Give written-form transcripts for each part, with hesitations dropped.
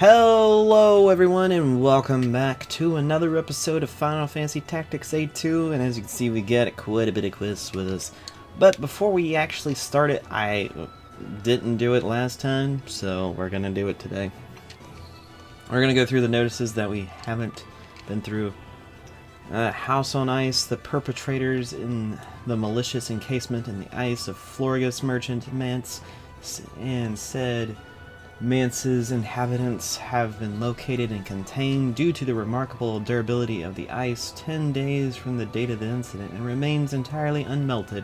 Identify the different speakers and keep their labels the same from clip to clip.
Speaker 1: Hello everyone and welcome back to another episode of Final Fantasy Tactics A2, and as you can see we get quite a bit of quiz with us. But before we actually start it, I didn't do it last time, so we're going to do it today. We're going to go through the notices that we haven't been through. House on Ice, the perpetrators in the malicious encasement in the ice of Florigus Merchant Mance and said Mance's inhabitants have been located and contained due to the remarkable durability of the ice 10 days from the date of the incident and remains entirely unmelted.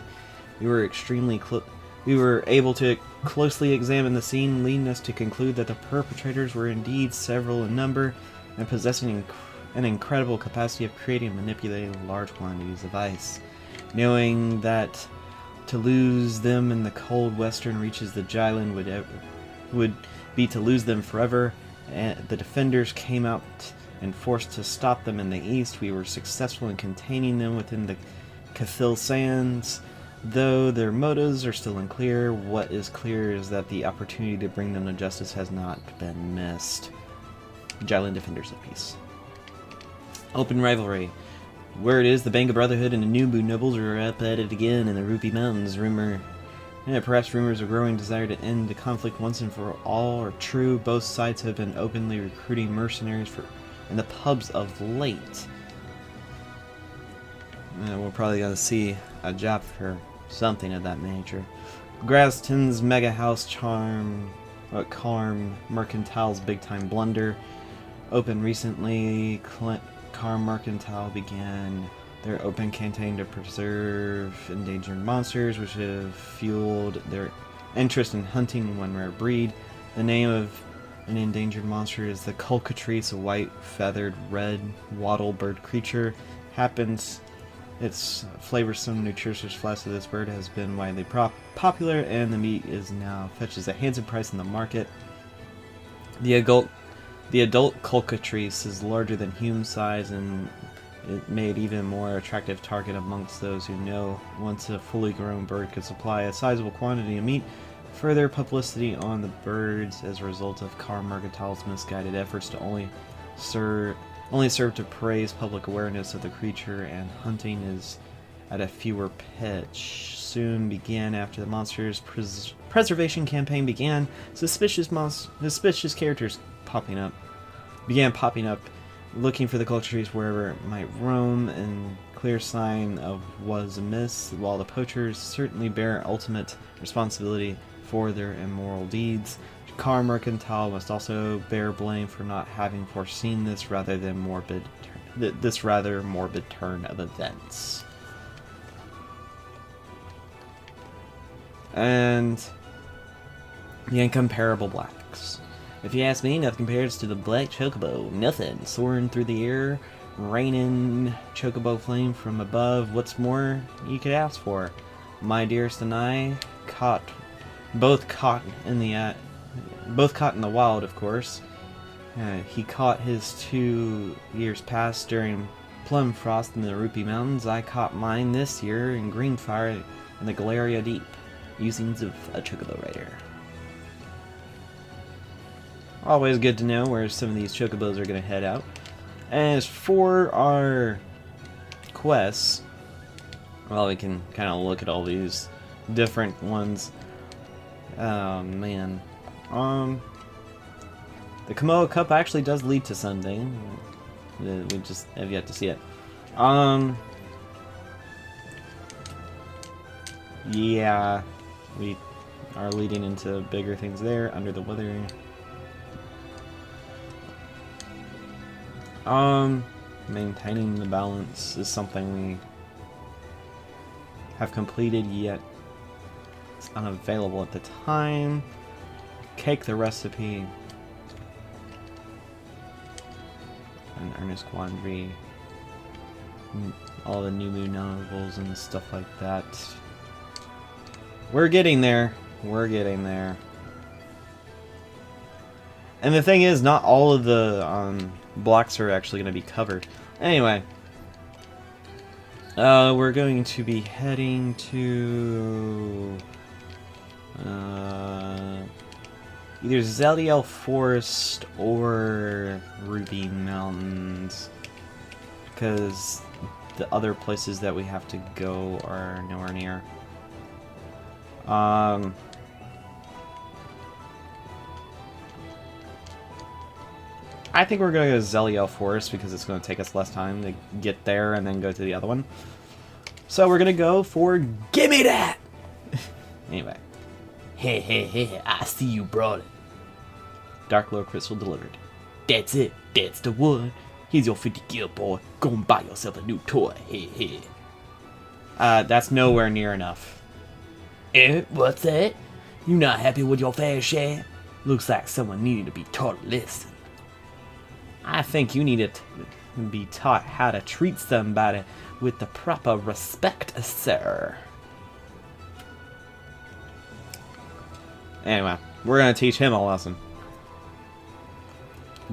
Speaker 1: We were able to closely examine the scene, leading us to conclude that the perpetrators were indeed several in number and possessing an incredible capacity of creating and manipulating large quantities of ice. Knowing that to lose them in the cold western reaches of the island would be to lose them forever, and the defenders came out and forced to stop them in the east. We were successful in containing them within the Cathil Sands, though their motives are still unclear. What is clear is that the opportunity to bring them to justice has not been missed. Jylin Defenders of Peace. Open rivalry. Word is the Banga Brotherhood and the Nubu nobles are up at it again in the Rupee Mountains. Perhaps rumors of growing desire to end the conflict once and for all are true. Both sides have been openly recruiting mercenaries in the pubs of late. We're probably going to see a job for something of that nature. Graston's Mega House Charm Mercantile's Big Time Blunder. Opened recently, Carm Mercantile began their open campaign to preserve endangered monsters, which have fueled their interest in hunting one rare breed. The name of an endangered monster is the Culcatrice, a white, feathered, red wattle bird creature. Its flavorsome, nutritious flesh of this bird has been widely popular, and the meat is now fetches a handsome price in the market. The adult Culcatrice is larger than human size, and it made even more attractive target amongst those who know once a fully grown bird could supply a sizable quantity of meat. Further publicity on the birds as a result of Carm Mercantile's misguided efforts to only serve to praise public awareness of the creature, and hunting is at a fewer pitch. Soon began after the monster's preservation campaign began. Suspicious characters began popping up, looking for the Culcatrice wherever it might roam, and clear sign of what is amiss, while the poachers certainly bear ultimate responsibility for their immoral deeds. Carm Mercantile must also bear blame for not having foreseen this rather morbid turn of events. And the incomparable blacks. If you ask me, nothing compares to the black chocobo. Nothing. Soaring through the air, raining chocobo flame from above. What's more you could ask for? My dearest and I both caught in the wild, of course. He caught his 2 years past during plum frost in the Rupee Mountains. I caught mine this year in Greenfire in the Galeria Deep, using a chocobo rider. Always good to know where some of these chocobos are going to head out. As for our quests, well, we can kind of look at all these different ones. Oh, man. The Komoa Cup actually does lead to something. We just have yet to see it. Yeah, we are leading into bigger things there. Under the Weather. Maintaining the balance is something we have completed, yet it's unavailable at the time. Cake the Recipe. An Earnest Quandary. All the New Moon novels and stuff like that. We're getting there. We're getting there. And the thing is, not all of the blocks are actually going to be covered. Anyway, we're going to be heading to Either Zeliel Forest or Ruby Mountains. Because the other places that we have to go are nowhere near. I think we're going to go to Zeliel Forest because it's going to take us less time to get there and then go to the other one. So we're going to go for Gimme That! Anyway.
Speaker 2: Hey, I see you brought it.
Speaker 1: Dark Lord Crystal delivered.
Speaker 2: That's it, that's the one. Here's your 50 gil, boy. Go and buy yourself a new toy, hey.
Speaker 1: That's nowhere near enough.
Speaker 2: What's that? You not happy with your fair share? Looks like someone needed to be taught a lesson.
Speaker 1: I think you need to be taught how to treat somebody with the proper respect, sir. Anyway, we're going to teach him a lesson.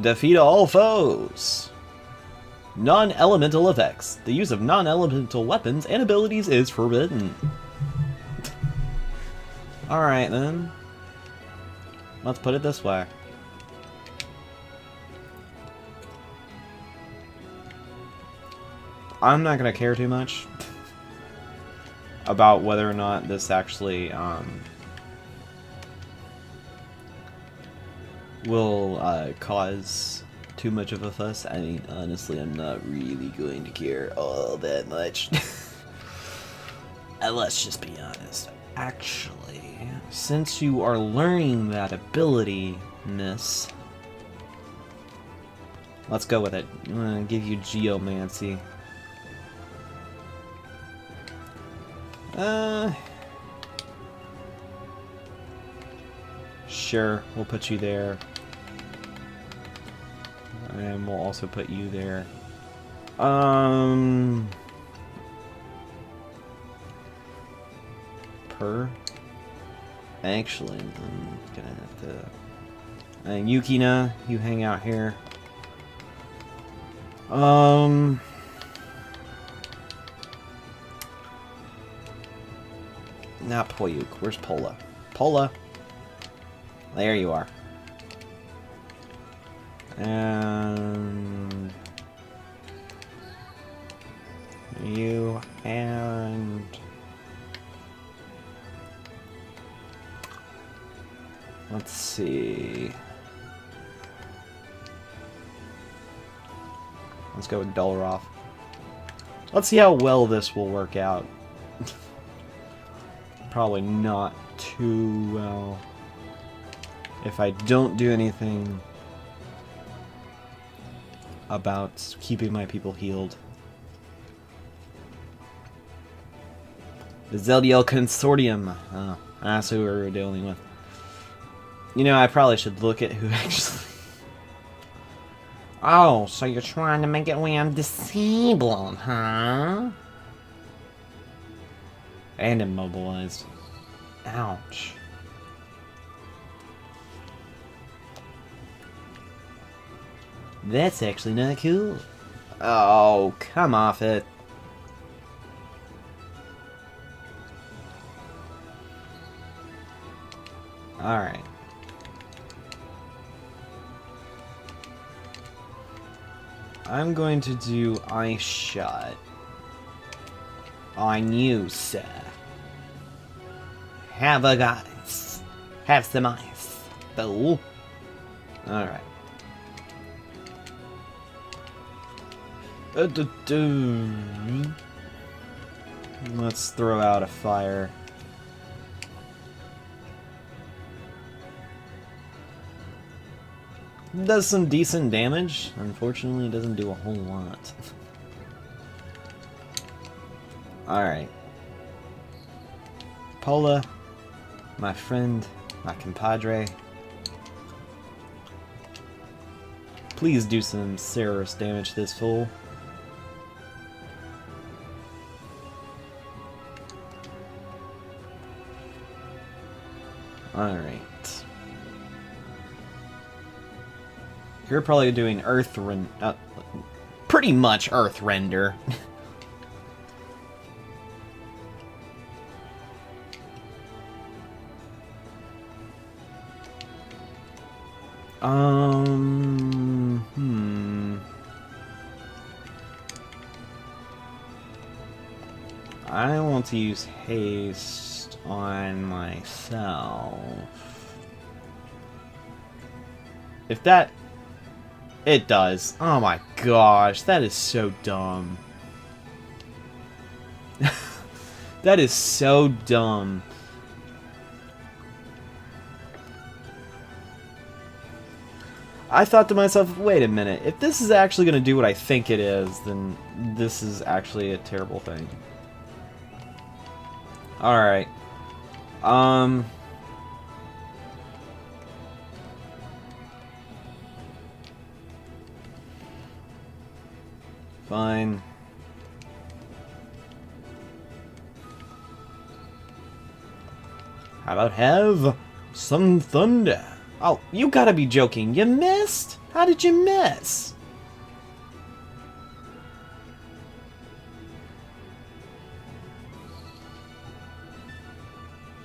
Speaker 1: Defeat all foes. Non-elemental effects. The use of non-elemental weapons and abilities is forbidden. Alright then. Let's put it this way. I'm not going to care too much about whether or not this actually will cause too much of a fuss. I mean, honestly, I'm not really going to care all that much. Let's just be honest. Actually, since you are learning that ability-ness, let's go with it. I'm going to give you Geomancy. Sure, we'll put you there. And we'll also put you there. Actually, I'm gonna have to... And Yukina, you hang out here. Not Poyuk. Where's Pola? Pola! There you are. And... you and... let's see... let's go with Doloroth. Let's see how well this will work out. Probably not too well. If I don't do anything about keeping my people healed. The Zeldiel Consortium. Oh, that's who we're dealing with. You know, I probably should look at who actually... Oh, so you're trying to make it when I'm disabled, huh? And immobilized. Ouch. That's actually not cool. Oh, come off it. Alright. I'm going to do Ice Shot on you, sir. Have a guys. Have some ice. Fool. Alright. Let's throw out a fire. It does some decent damage. Unfortunately, it doesn't do a whole lot. Alright. Pola, my friend, my compadre. Please do some serious damage to this fool. Alright. You're probably doing pretty much Earth Render. I want to use haste on myself. If that... It does. Oh my gosh, that is so dumb. That is so dumb. I thought to myself, wait a minute, if this is actually going to do what I think it is, then this is actually a terrible thing. Alright. Fine. How about have some thunder? Oh, you gotta be joking. You missed? How did you miss?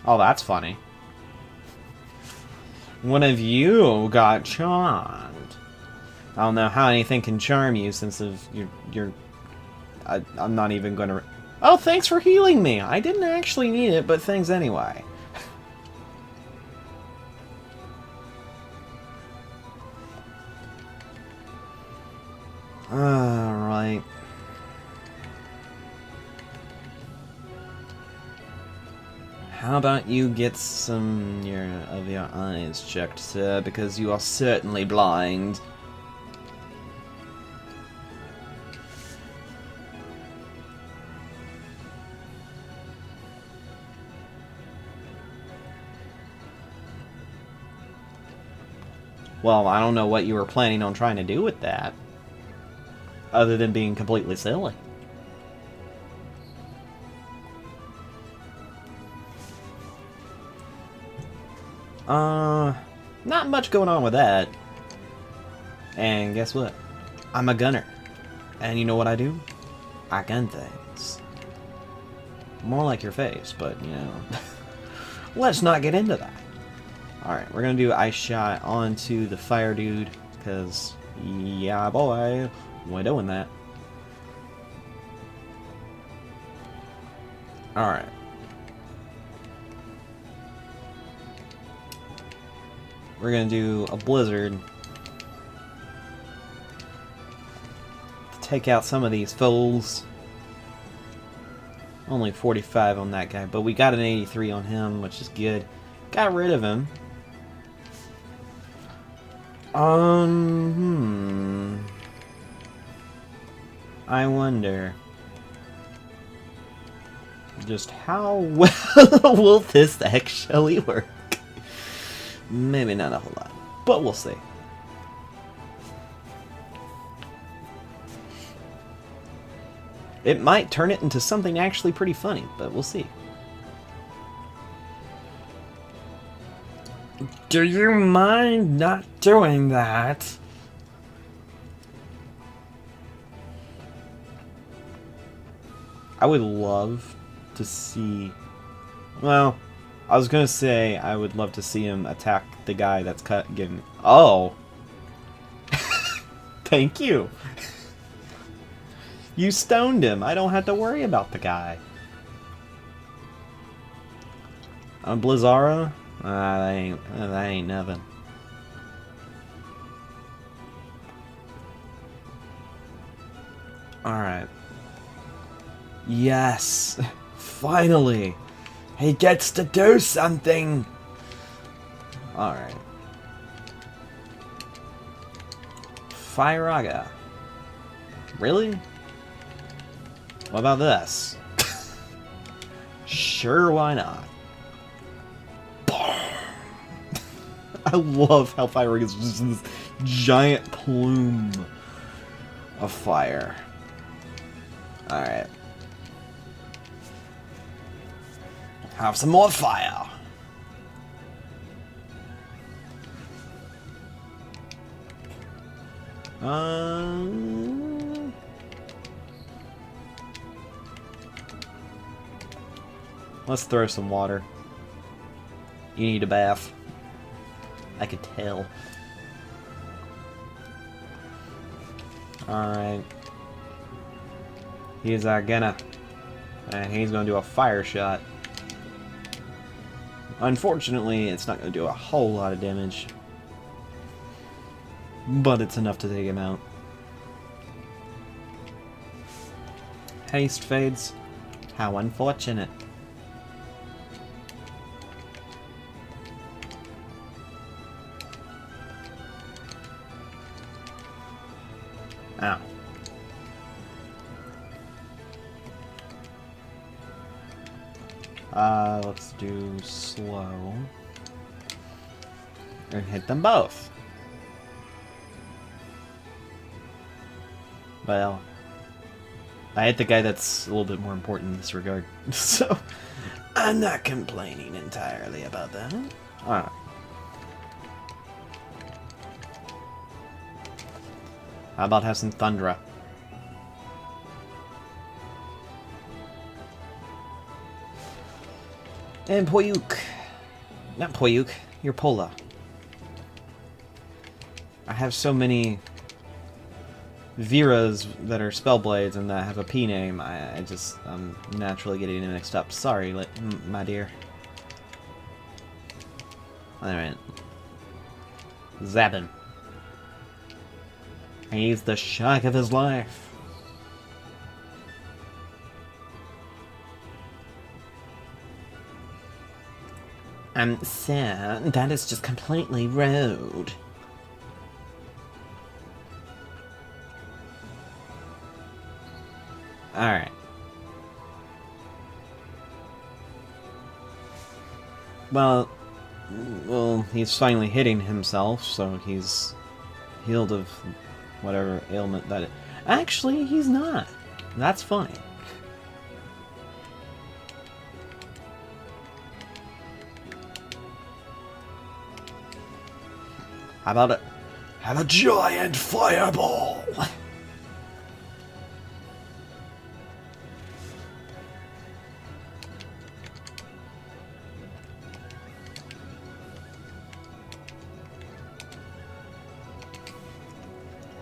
Speaker 1: Oh, that's funny. One of you got charmed. I don't know how anything can charm you since of I'm not even gonna... Oh, thanks for healing me! I didn't actually need it, but thanks anyway. Alright. How about you get some of your eyes checked, sir, because you are certainly blind. Well, I don't know what you were planning on trying to do with that, other than being completely silly. Not much going on with that. And guess what? I'm a gunner. And you know what I do? I gun things. More like your face, but, you know. Let's not get into that. Alright, we're gonna do Ice Shot onto the fire dude, because, yeah boy, we're doing that. Alright. We're gonna do a blizzard to take out some of these fools. Only 45 on that guy, but we got an 83 on him, which is good. Got rid of him. I wonder just how well will this actually work? Maybe not a whole lot, but we'll see. It might turn it into something actually pretty funny, but we'll see.
Speaker 2: Do you mind not doing that?
Speaker 1: I would love to see... Well, I was gonna say I would love to see him attack the guy that's getting... Oh! Thank you! You stoned him. I don't have to worry about the guy. Blizzara? That ain't nothing. Alright. Yes! Finally!
Speaker 2: He gets to do something!
Speaker 1: Alright. Firaga. Really? What about this? Sure, why not? I love how Firaga is just this giant plume of fire. Alright. Have some more fire. Let's throw some water. You need a bath. I could tell. Alright. He's gonna... he's gonna do a fire shot. Unfortunately, it's not gonna do a whole lot of damage. But it's enough to take him out. Haste fades. How unfortunate. Ow. Let's do slow. And hit them both. Well, I hit the guy that's a little bit more important in this regard. So, I'm not complaining entirely about that. Alright. How about have some Thundra? And Poyuk. Not Poyuk, you're Pola. I have so many Viras that are Spellblades and that have a P name, I'm naturally getting it mixed up. Sorry, my dear. Alright. Zabin. He's the shock of his life. Sir, that is just completely rude. Alright. Well, he's finally hitting himself, so he's healed of whatever ailment that it... Actually, he's not. That's fine. How about it? Have a giant fireball!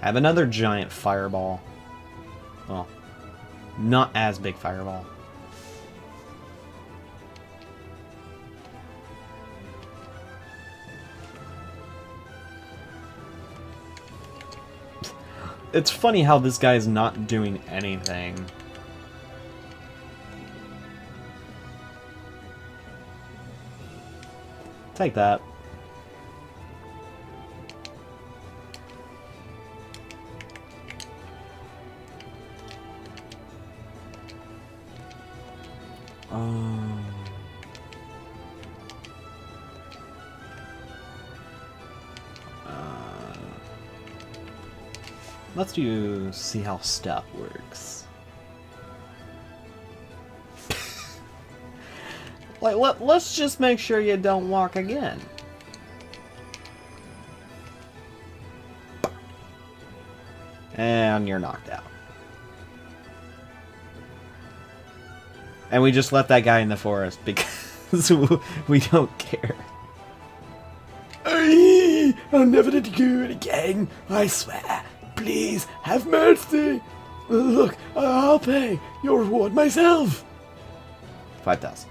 Speaker 1: Have another giant fireball. Well, not as big fireball. It's funny how this guy's not doing anything. Take that. Let's see how step works. Let's just make sure you don't walk again. And you're knocked out. And we just left that guy in the forest because we don't care.
Speaker 2: I'll never do it again, I swear. Please, have mercy! Look, I'll pay your reward myself!
Speaker 1: 5,000.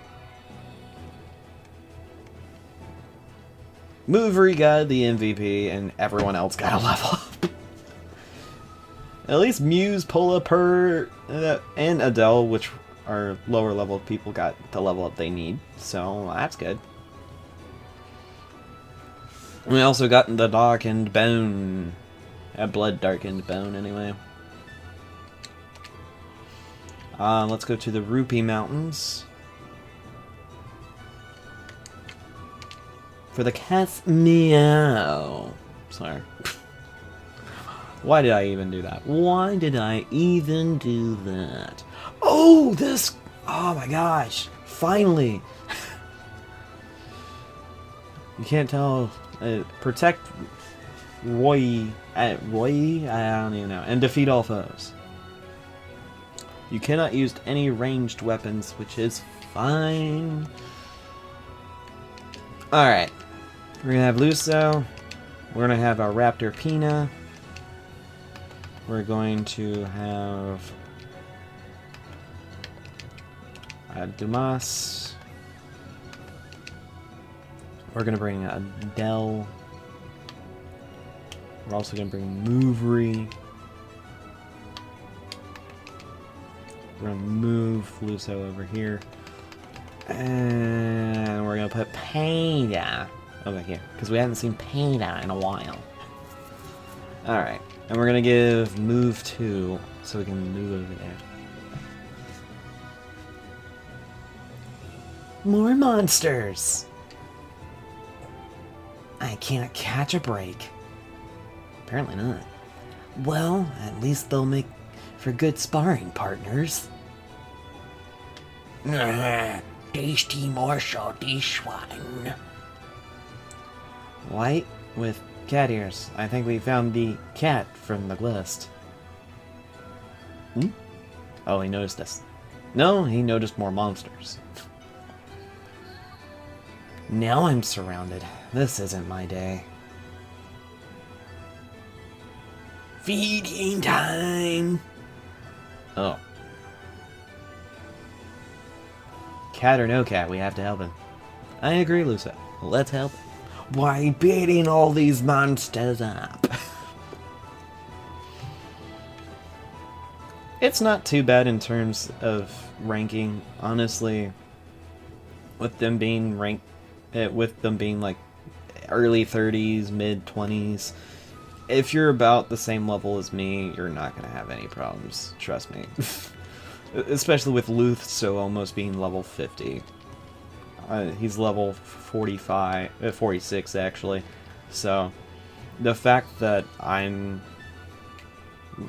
Speaker 1: Movery got the MVP, and everyone else got a level up. At least Muse, Pola, and Adele, which are lower level people, got the level up they need, so that's good. We also got the Darkened Bone. A blood darkened bone, anyway. Let's go to the Rupee Mountains. For the cat's Meow. Sorry. Why did I even do that? Why did I even do that? Oh, this... Oh my gosh. Finally. You can't tell... protect... Roy, I don't even know, and defeat all foes. You cannot use any ranged weapons, which is fine. Alright, we're gonna have Luso, we're gonna have our Raptor Pina, we're going to have Dumas. We're going to bring Adele. We're also going to bring Movery. We're going to move Luso over here. And we're going to put Panda over here, because we haven't seen Panda in a while. Alright, and we're going to give move 2, so we can move over there. More monsters! I can't catch a break. Apparently not. Well, at least they'll make for good sparring partners.
Speaker 2: Tasty morsel, this one.
Speaker 1: White with cat ears. I think we found the cat from the list. Hmm? Oh, he noticed us. No, he noticed more monsters. Now I'm surrounded. This isn't my day.
Speaker 2: Feeding time.
Speaker 1: Oh. Cat or no cat, we have to help him. I agree, Lusa. Let's help him.
Speaker 2: Why, beating all these monsters up.
Speaker 1: It's not too bad in terms of ranking, honestly. With them being ranked, with them being like early 30s, mid 20s. If you're about the same level as me, you're not gonna have any problems. Trust me. Especially with Luth, so almost being level 50. He's level 46 actually. So the fact that I'm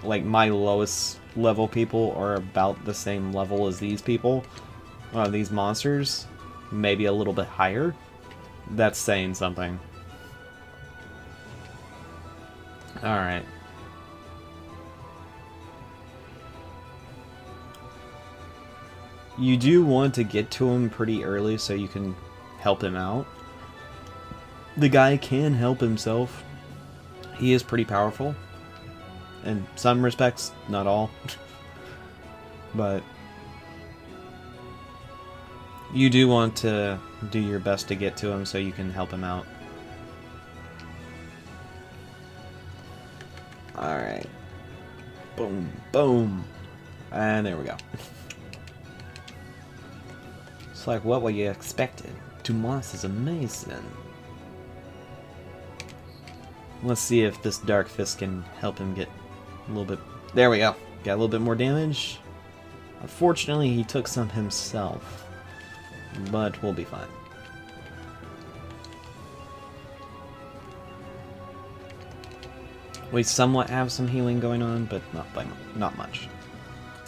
Speaker 1: like my lowest level people are about the same level as these people, these monsters, maybe a little bit higher, that's saying something. Alright. You do want to get to him pretty early so you can help him out. The guy can help himself. He is pretty powerful. In some respects, not all. But you do want to do your best to get to him so you can help him out. Alright. Boom, boom. And there we go. It's like what were you expected? Dumas is amazing. Let's see if this Dark Fist can help him get a little bit... There we go. Got a little bit more damage. Unfortunately, he took some himself. But we'll be fine. We somewhat have some healing going on, but not much.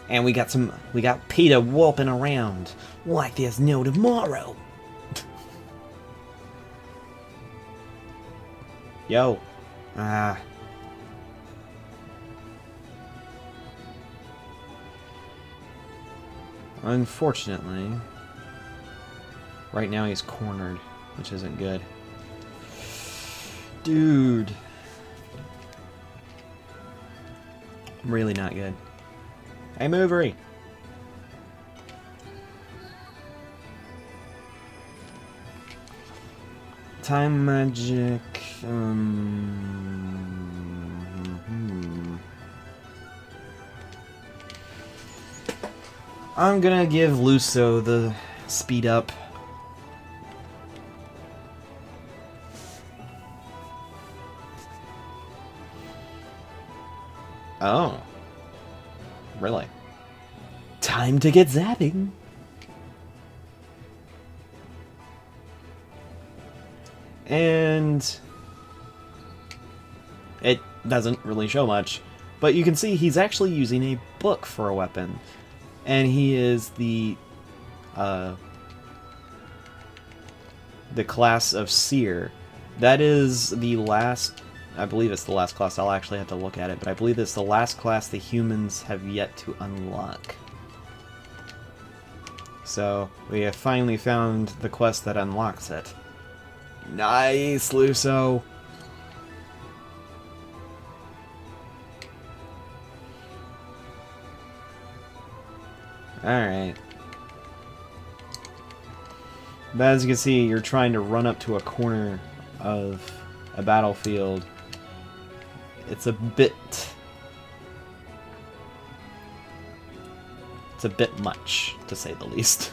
Speaker 1: And we got Peter whooping around like there's no tomorrow. Yo. Unfortunately, right now he's cornered, which isn't good. Dude. Really not good. Hey, Movery! Time magic. I'm gonna give Luso the speed up. Oh. Really? Time to get zapping. And it doesn't really show much, but you can see he's actually using a book for a weapon, and he is the class of Seer. That is the last, I believe it's the last class. I'll actually have to look at it, but I believe it's the last class the humans have yet to unlock. So we have finally found the quest that unlocks it. Nice, Luso! Alright. But as you can see, you're trying to run up to a corner of a battlefield. It's a bit much, to say the least.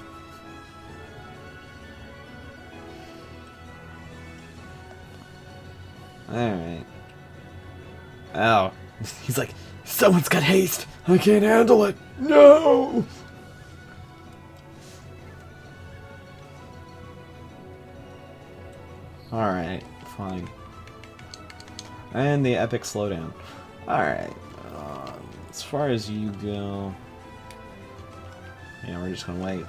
Speaker 1: Alright. Oh.
Speaker 2: He's like, someone's got haste. I can't handle it. No!
Speaker 1: Alright, fine. And the epic slowdown. Alright. As far as you go... Yeah, we're just gonna wait.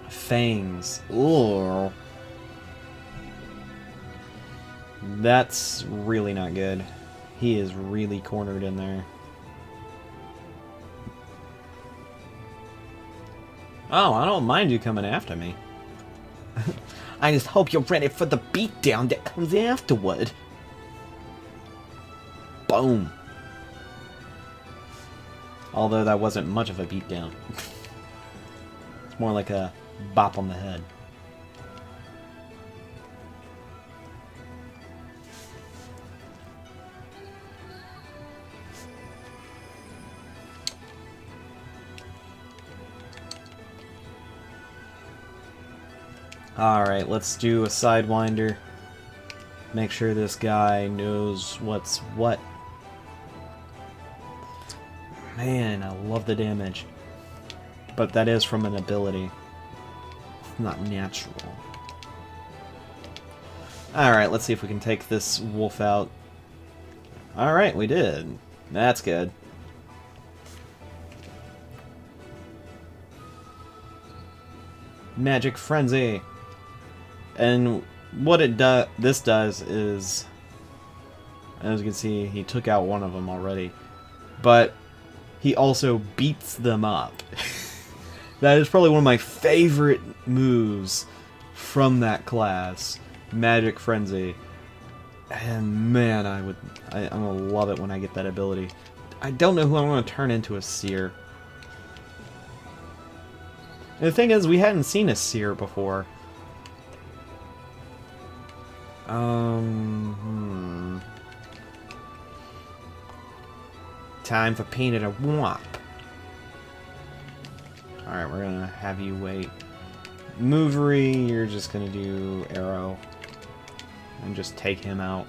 Speaker 1: Fangs. Ooh. That's really not good. He is really cornered in there. Oh, I don't mind you coming after me. I just hope you're ready for the beatdown that comes afterward. Boom. Although that wasn't much of a beatdown. It's more like a bop on the head. Alright, let's do a Sidewinder. Make sure this guy knows what's what. Man, I love the damage. But that is from an ability. It's not natural. Alright, let's see if we can take this wolf out. Alright, we did. That's good. Magic Frenzy. And what this does is, as you can see, he took out one of them already. But he also beats them up. That is probably one of my favorite moves from that class, Magic Frenzy. And man, I'm gonna love it when I get that ability. I don't know who I'm gonna turn into a Seer. And the thing is, we hadn't seen a Seer before. Time for Painted a Womp. Alright, we're gonna have you wait. Movery, you're just gonna do arrow. And just take him out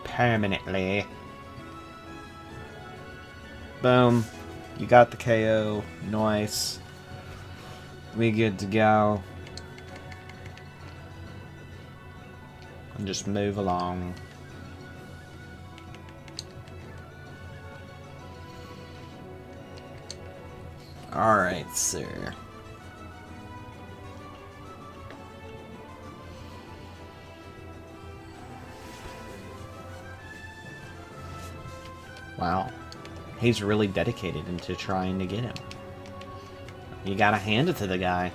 Speaker 1: permanently. Boom. You got the KO. Nice. We good to go. And just move along. Alright, sir. Wow. He's really dedicated into trying to get him. You gotta hand it to the guy.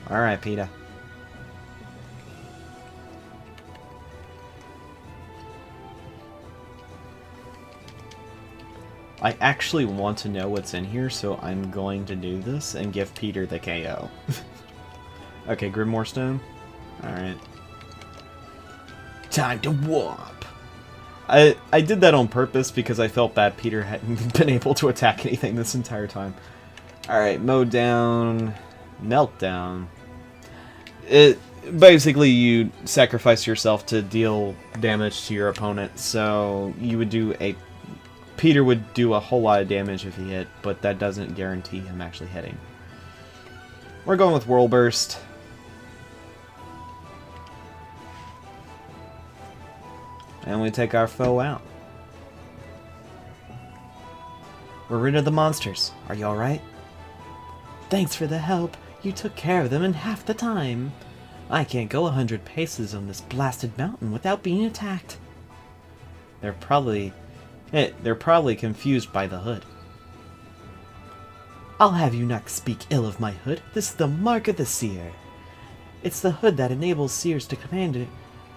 Speaker 1: Alright, Peter. I actually want to know what's in here, so I'm going to do this and give Peter the KO. Okay, Grimoire Stone. Alright. Time to warp! I did that on purpose because I felt bad Peter hadn't been able to attack anything this entire time. Alright, Mow Down. Meltdown. Basically, you sacrifice yourself to deal damage to your opponent, so you would do a... Peter would do a whole lot of damage if he hit, but that doesn't guarantee him actually hitting. We're going with Whirl Burst. And we take our foe out. We're rid of the monsters. Are you alright? Thanks for the help. You took care of them in half the time. I can't go 100 paces on this blasted mountain without being attacked. They're probably confused by the hood. I'll have you not speak ill of my hood. This is the mark of the Seer. It's the hood that enables Seers to command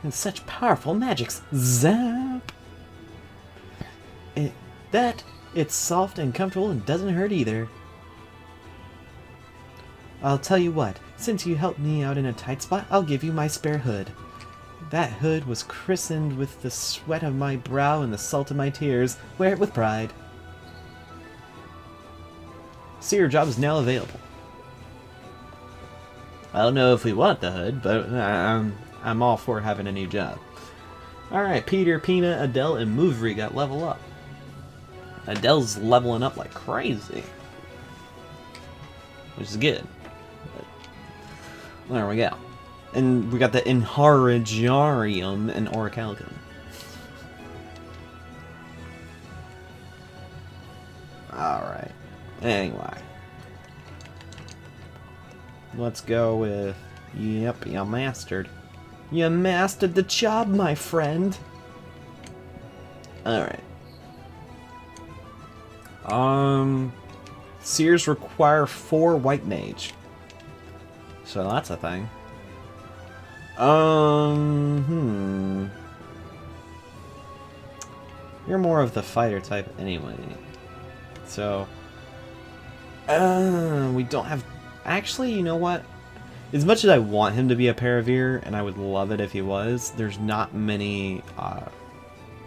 Speaker 1: and such powerful magics. Zap! It's soft and comfortable and doesn't hurt either. I'll tell you what, since you helped me out in a tight spot, I'll give you my spare hood. That hood was christened with the sweat of my brow and the salt of my tears. Wear it with pride. Seer job is now available. I don't know if we want the hood, but I'm all for having a new job. Alright, Peter, Peanut, Adele, and Movery got level up. Adele's leveling up like crazy, which is good. But there we go. And we got the Heirloom and Orichalcum. Alright. Anyway. Let's go with... Yep, you mastered. You mastered the job, my friend! Alright. Seers require 4 white mage. So that's a thing. You're more of the fighter type anyway. So... we don't have... Actually, you know what? As much as I want him to be a Paraveer, and I would love it if he was, there's not many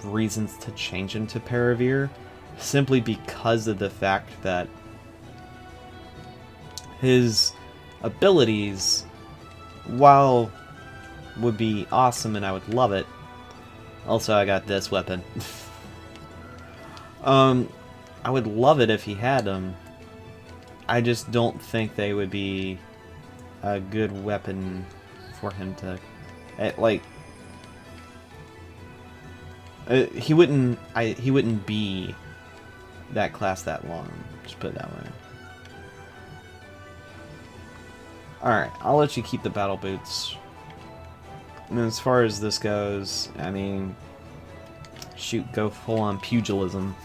Speaker 1: reasons to change him to Paraveer, simply because of the fact that his abilities, while would be awesome and I would love it, also I got this weapon. I would love it if he had them. I just don't think they would be a good weapon for him to... he wouldn't be that class that long. Just put it that way. Alright, I'll let you keep the battle boots. And as far as this goes, I mean... Shoot, go full on pugilism.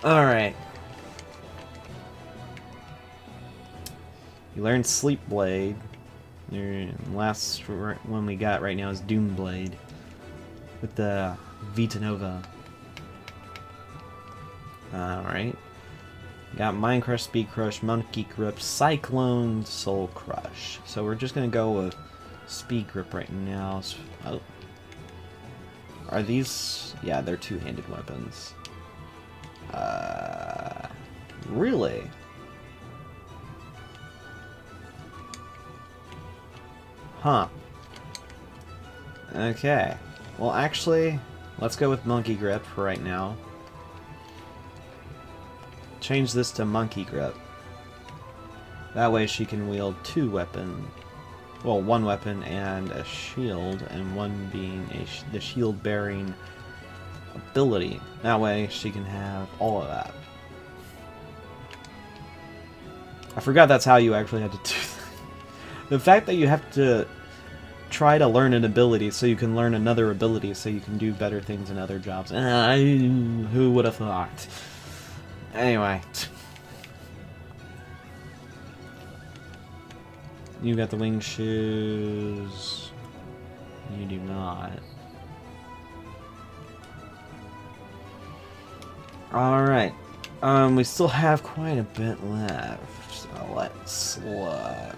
Speaker 1: Alright. You learned Sleep Blade. The last one we got right now is Doom Blade. With the Vita Nova. Alright. Got Mind Crush, Speed Crush, Monkey Grip, Cyclone, Soul Crush. So we're just gonna go with Speed Grip right now. Oh. Are these... Yeah, they're two-handed weapons. Really? Huh. Okay. Well, actually, let's go with Monkey Grip for right now. Change this to Monkey Grip. That way she can wield 2 weapons. Well, 1 weapon and a shield, and one being the shield-bearing ability. That way she can have all of that. I forgot that's how you actually had to do that. The fact that you have to try to learn an ability so you can learn another ability so you can do better things in other jobs. Who would have thought? Anyway. You got the wing shoes. You do not. Alright. We still have quite a bit left. So let's look.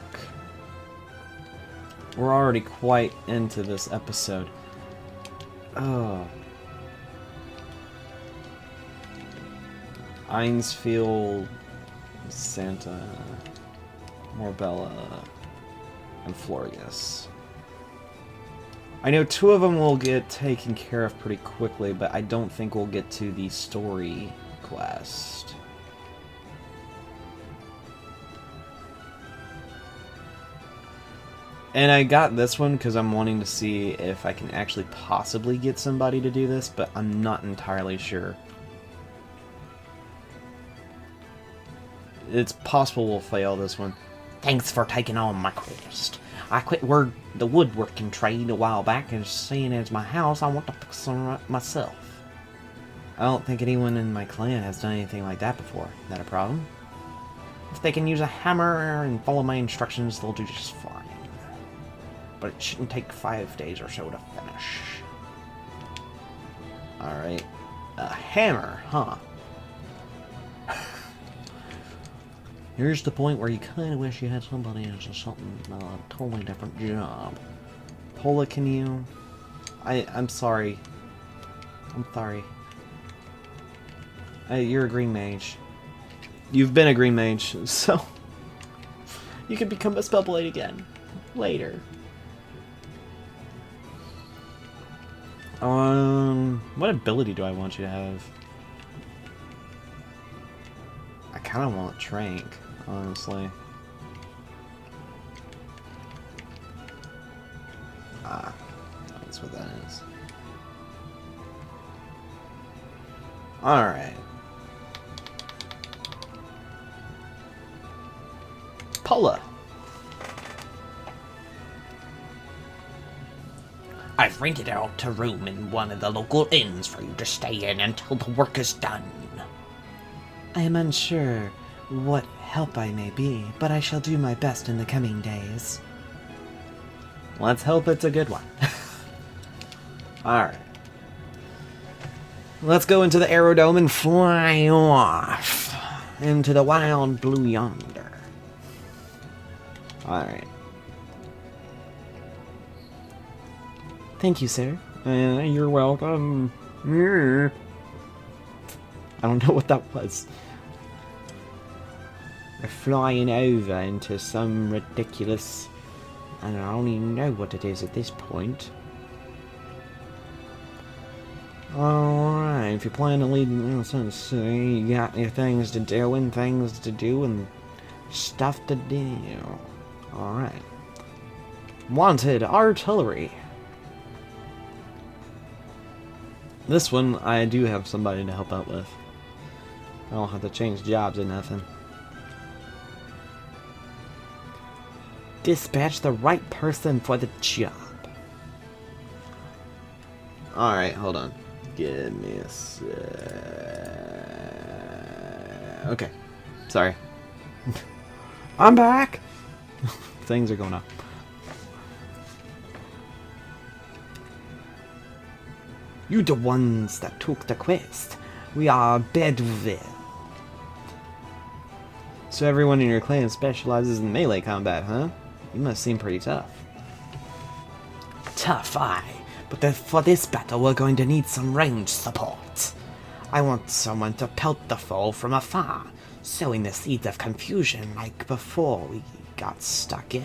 Speaker 1: We're already quite into this episode. Oh. Ainsfield, Santa, Morbella, and Florius. I know 2 of them will get taken care of pretty quickly, but I don't think we'll get to the story quest. And I got this one because I'm wanting to see if I can actually possibly get somebody to do this, but I'm not entirely sure. It's possible we'll fail this one. Thanks for taking on my quest. I quit the woodworking trade a while back, and seeing as my house, I want to fix some myself. I don't think anyone in my clan has done anything like that before. Is that a problem? If they can use a hammer and follow my instructions, they'll do just fine. but it shouldn't take 5 days or so to finish. Alright. A hammer, huh? Here's the point where you kind of wish you had somebody who's just something, totally different job. Pola, can you... I'm sorry. I'm sorry. You're a green mage. You've been a green mage, so... you can become a Spellblade again. Later. What ability do I want you to have? I kind of want Trank, honestly. Ah, that's what that is. Alright. Pola.
Speaker 3: I've rented out a room in one of the local inns for you to stay in until the work is done.
Speaker 4: I am unsure what help I may be, but I shall do my best in the coming days.
Speaker 1: Let's hope it's a good one. Alright. Let's go into the Aerodome and fly off into the wild blue yonder. Alright.
Speaker 4: Thank you, sir.
Speaker 1: You're welcome. I don't know what that was. We're flying over into some ridiculous... I don't even know what it is at this point. Alright, if you plan to lead... you got your things to do and things to do and stuff to do. Alright. Wanted artillery. This one, I do have somebody to help out with. I don't have to change jobs or nothing.
Speaker 4: Dispatch the right person for the job.
Speaker 1: Alright, hold on. Give me a sec. Okay. Sorry. I'm back! Things are going up.
Speaker 4: You the ones that took the quest. We are Bedouin.
Speaker 1: So everyone in your clan specializes in melee combat, huh? You must seem pretty tough.
Speaker 4: Tough, aye. But for this battle, we're going to need some range support. I want someone to pelt the foe from afar, sowing the seeds of confusion like before we get stuck in.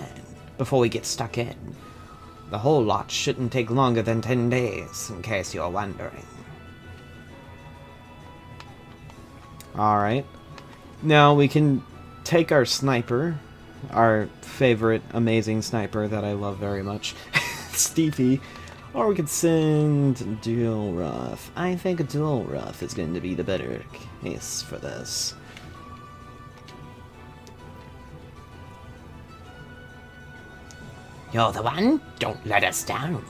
Speaker 4: The whole lot shouldn't take longer than 10 days, in case you're wondering.
Speaker 1: Alright. Now we can take our sniper, our favorite amazing sniper that I love very much, Steepy, or we could send Dual Rough. I think Dual Rough is going to be the better case for this.
Speaker 3: You're the one? Don't let us down.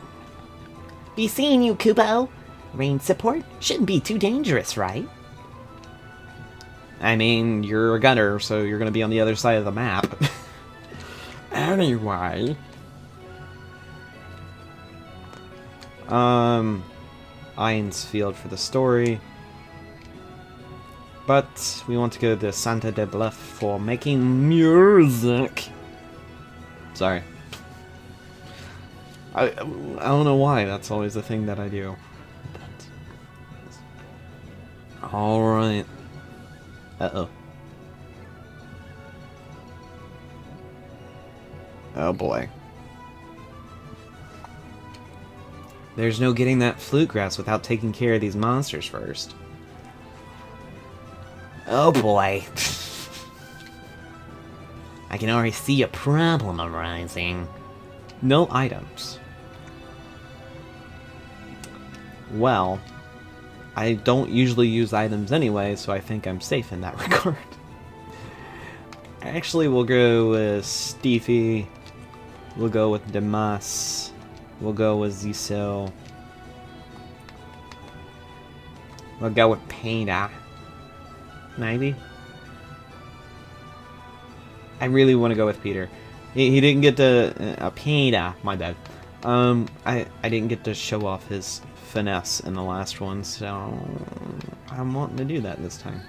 Speaker 3: Be seeing you, Kupo. Range support shouldn't be too dangerous, right?
Speaker 1: I mean, you're a gunner, so you're going to be on the other side of the map. Anyway. Iron's Field for the story. But we want to go to Santa de Bluff for making music. Sorry. I don't know why, that's always the thing that I do. Alright. Uh-oh. Oh boy. There's no getting that flute grass without taking care of these monsters first.
Speaker 3: Oh boy. I can already see a problem arising.
Speaker 1: No items. Well, I don't usually use items anyway, so I think I'm safe in that regard. Actually, we'll go with Steefy. We'll go with Demas. We'll go with Zisel. We'll go with Pena. Maybe? I really want to go with Peter. He didn't get to Peter, my bad. I didn't get to show off his finesse in the last one, so I'm wanting to do that this time.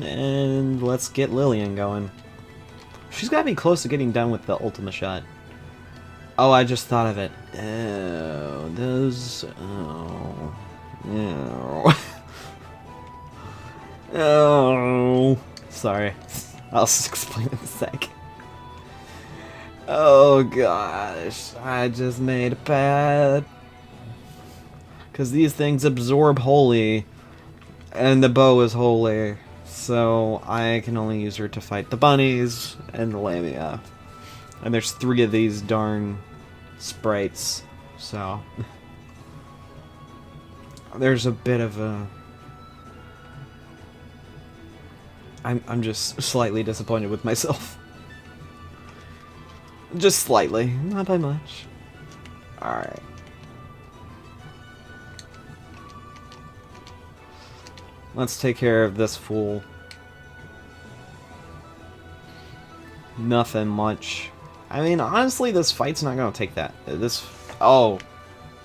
Speaker 1: And let's get Lillian going. She's got to be close to getting done with the Ultima shot. Oh, I just thought of it. Oh, those. Oh. Oh. Oh. Sorry. I'll explain in a sec. Oh gosh. I just made a path. Because these things absorb holy. And the bow is holy. So I can only use her to fight the bunnies and the lamia. And there's 3 of these darn sprites. So there's a bit of a... I'm just slightly disappointed with myself. Just slightly, not by much. Alright. Let's take care of this fool. Nothing much. I mean, honestly, this fight's not gonna take that. This... Oh.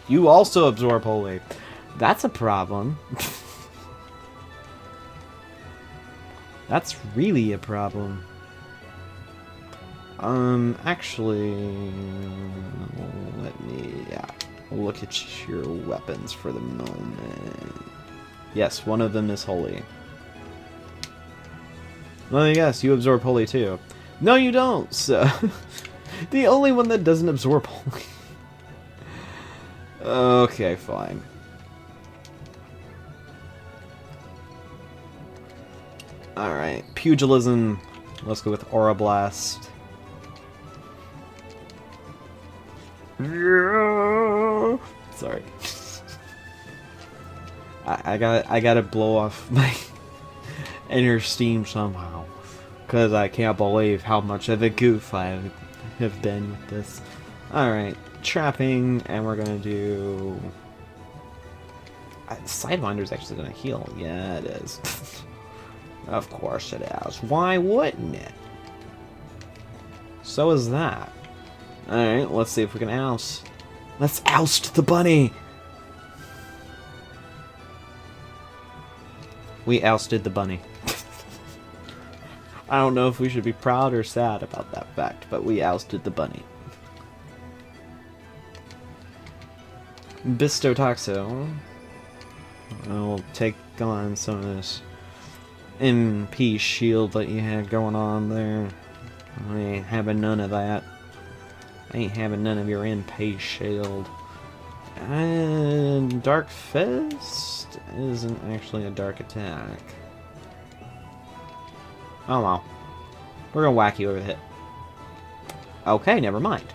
Speaker 1: You also absorb holy. That's a problem. That's really a problem. Actually... Let me... look at your weapons for the moment. Yes, one of them is holy. Well, yes, you absorb holy too. No, you don't, so... The only one that doesn't absorb holy. Okay, fine. Alright, pugilism. Let's go with Aura Blast. Sorry. I gotta blow off my inner steam somehow. Because I can't believe how much of a goof I have been with this. Alright, trapping, and we're gonna do... Sidewinder's actually gonna heal. Yeah, it is. Of course it is. Why wouldn't it? So is that. Alright, let's see if we can oust. Let's oust the bunny! We ousted the bunny. I don't know if we should be proud or sad about that fact, but we ousted the bunny. Bistotoxo. I'll take on some of this MP shield that you had going on there. I ain't having none of that. I ain't having none of your MP shield. And Dark Fist isn't actually a dark attack. Oh well. We're gonna whack you over the head. Okay, never mind.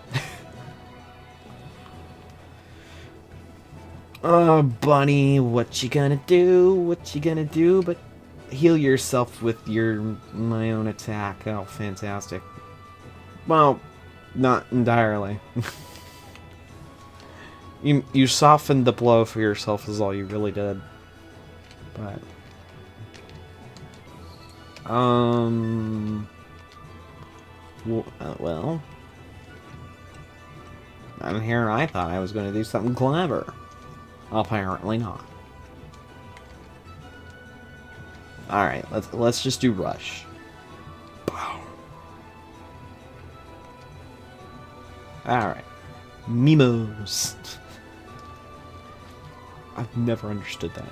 Speaker 1: Oh, bunny, what you gonna do? What you gonna do but heal yourself with my own attack? Oh, fantastic. Well, not entirely. You softened the blow for yourself is all you really did. But... well... I'm here, I thought I was going to do something clever. Apparently not. Alright, let's just do rush. Alright. Mimos. I've never understood that.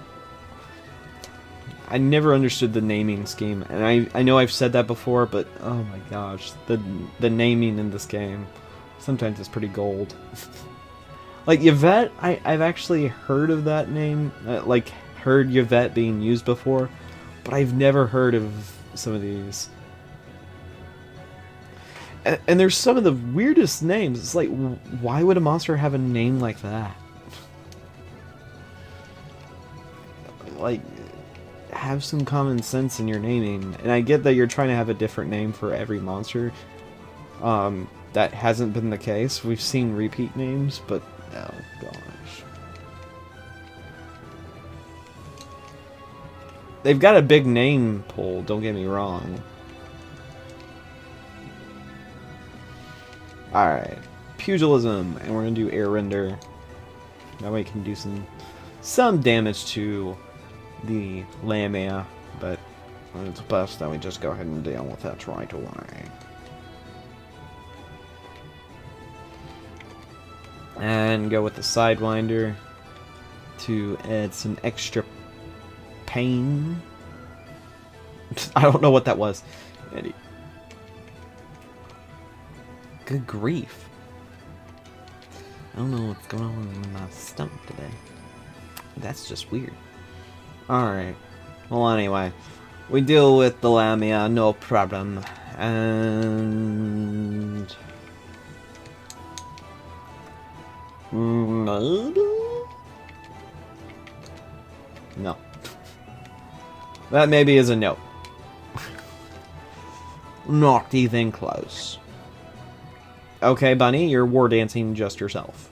Speaker 1: I never understood the naming scheme, and I know I've said that before, but oh my gosh, the naming in this game sometimes is pretty gold. Like Yvette, I've actually heard of that name, like heard Yvette being used before, but I've never heard of some of these. And there's some of the weirdest names. It's like, why would a monster have a name like that? Like, have some common sense in your naming. And I get that you're trying to have a different name for every monster. That hasn't been the case. We've seen repeat names, but oh gosh. They've got a big name pool, don't get me wrong. Alright. Pugilism, and we're gonna do air render. That way we can do some damage to the Lamia, but it's best that we just go ahead and deal with that right away. And go with the Sidewinder to add some extra pain. I don't know what that was. Eddie. Good grief. I don't know what's going on in my stomach today. That's just weird. Alright. Well, anyway. We deal with the Lamia, no problem. And... maybe? No. That maybe is a no. Not even close. Okay, Bunny, you're war dancing just yourself.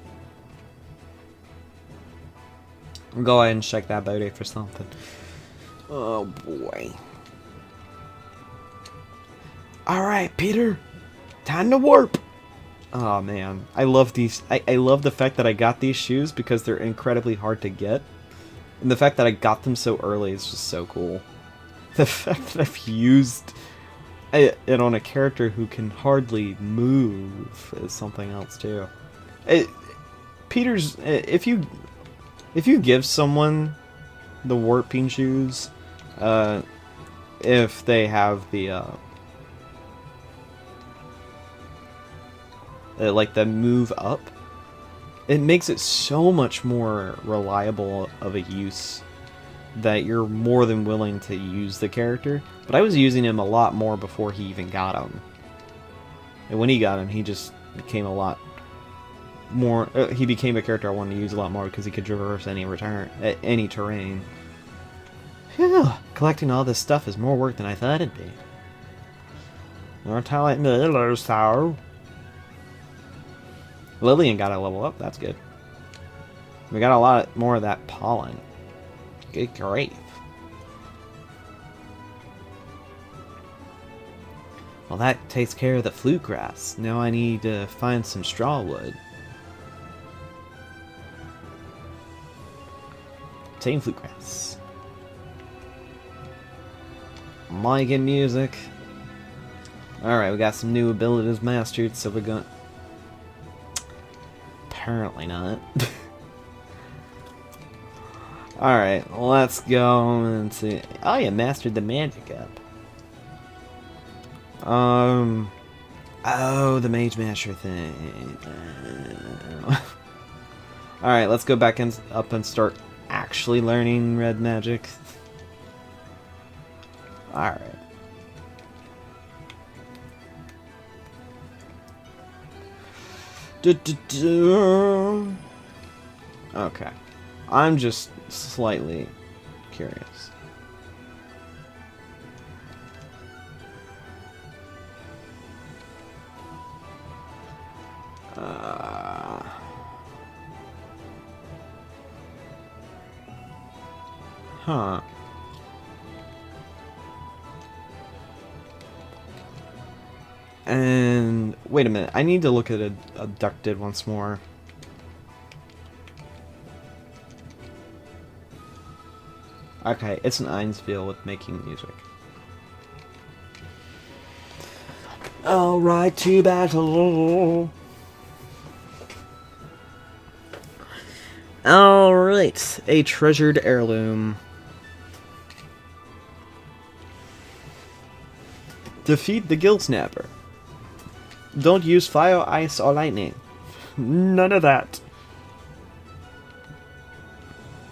Speaker 1: Go ahead and check that booty for something. Oh boy.
Speaker 2: Alright, Peter. Time to warp.
Speaker 1: Oh man, I love these. I love the fact that I got these shoes because they're incredibly hard to get. And the fact that I got them so early is just so cool. The fact that I've used it on a character who can hardly move is something else too. Peter's, if you give someone the warping shoes, if they have the like the move up, it makes it so much more reliable of a use that you're more than willing to use the character. But I was using him a lot more before he even got him. And when he got him, he just became a lot more... he became a character I wanted to use a lot more because he could traverse any terrain. Phew, collecting all this stuff is more work than I thought it'd be. More talent Miller, so... Lillian got a level up, that's good. We got a lot more of that pollen. Good grief. Well, that takes care of the flute grass. Now I need to find some straw wood. Tame flute grass. Mic and music. Alright, we got some new abilities mastered, so we're going... Apparently not. Alright, let's go and see. Oh, you mastered the magic up. Oh, the mage master thing. Alright, let's go back up and start actually learning red magic. Alright. Okay. I'm just slightly curious. Huh. And wait a minute, I need to look at abducted once more. Okay, it's an Einsville with making music. Alright, to battle. Alright, a treasured heirloom. Defeat the Guild Snapper. Don't use fire, ice, or lightning. None of that.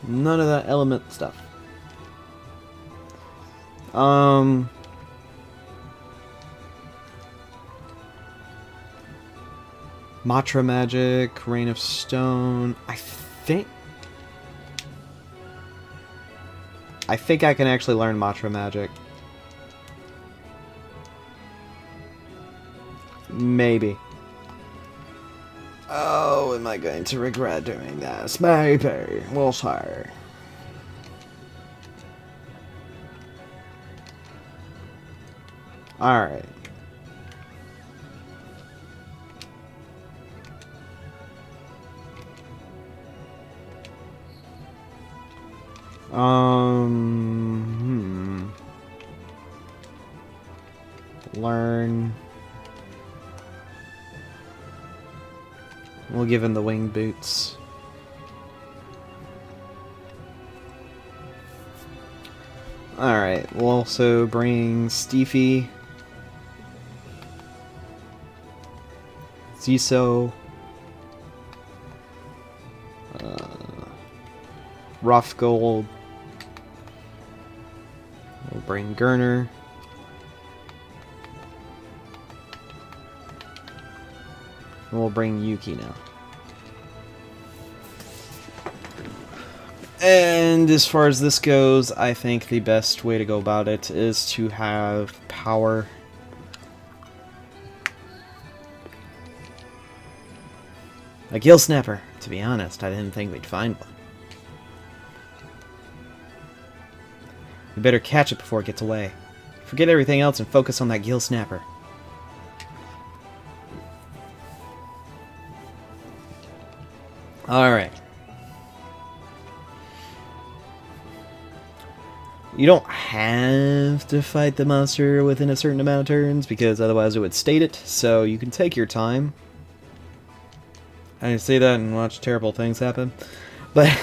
Speaker 1: None of that element stuff. Matra magic, Rain of Stone. I think I can actually learn Matra magic. Maybe. Oh, am I going to regret doing this? Maybe. We'll see. Alright. Learn. We'll give him the winged boots. Alright, we'll also bring Steefy, Ziso, Rough Gold. We'll bring Gurner. And we'll bring Yuki now. And as far as this goes, I think the best way to go about it is to have power. A Gill Snapper. To be honest, I didn't think we'd find one. We better catch it before it gets away. Forget everything else and focus on that Gill Snapper. Alright. You don't have to fight the monster within a certain amount of turns, because otherwise it would state it, so you can take your time. I say that and watch terrible things happen. But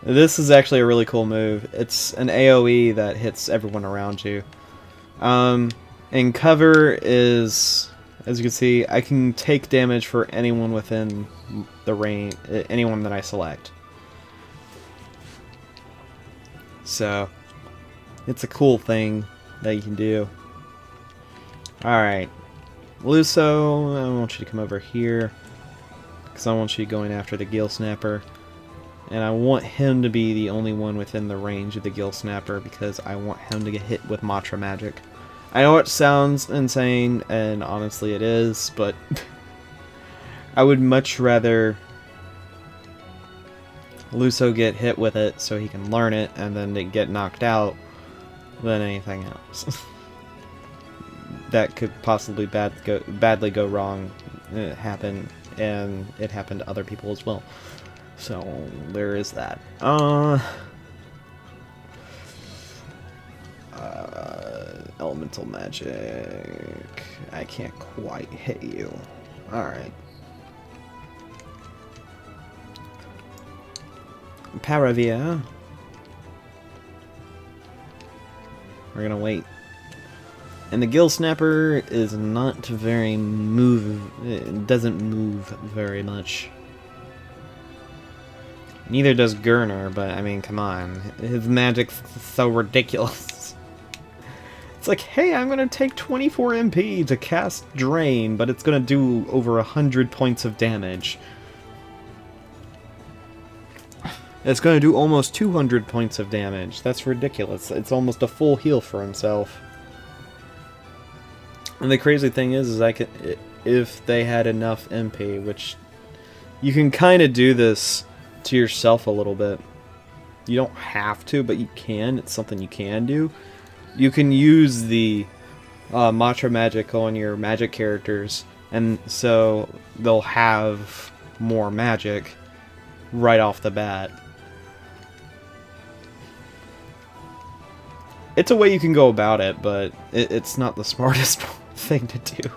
Speaker 1: this is actually a really cool move. It's an AoE that hits everyone around you. And cover is, as you can see, I can take damage for anyone within the range, anyone that I select. So, it's a cool thing that you can do. Alright. Luso, I want you to come over here, because I want you going after the Gill Snapper. And I want him to be the only one within the range of the Gill Snapper, because I want him to get hit with Matra Magic. I know it sounds insane, and honestly it is, but I would much rather Luso get hit with it so he can learn it and then get knocked out than anything else. That could possibly badly go wrong. It happened, and it happened to other people as well. So there is that. Elemental magic. I can't quite hit you. Alright. Paravia. We're gonna wait. And the Gill Snapper is not very it doesn't move very much. Neither does Gurner, but I mean, come on. His magic's so ridiculous. It's like, hey, I'm gonna take 24 MP to cast Drain, but it's gonna do over 100 points of damage. It's gonna do almost 200 points of damage. That's ridiculous. It's almost a full heal for himself. And the crazy thing is I could, if they had enough MP, which you can kind of do this to yourself a little bit. You don't have to, but you can. It's something you can do. You can use the Matra Magic on your magic characters, and so they'll have more magic right off the bat. It's a way you can go about it, but it's not the smartest thing to do.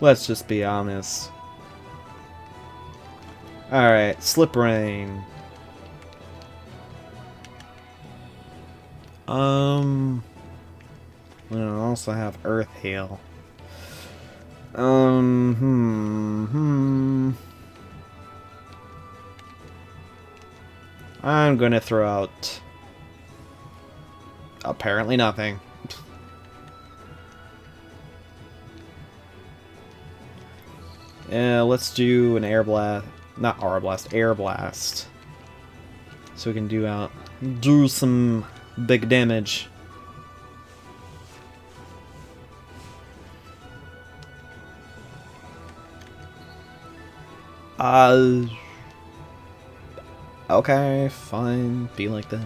Speaker 1: Let's just be honest. Alright, Slip Rain. We'll also have Earth Heal. I'm gonna throw out apparently nothing. Let's do an Air Blast. Not Air Blast, Air Blast. So we can do some big damage. Okay, fine. Be like that.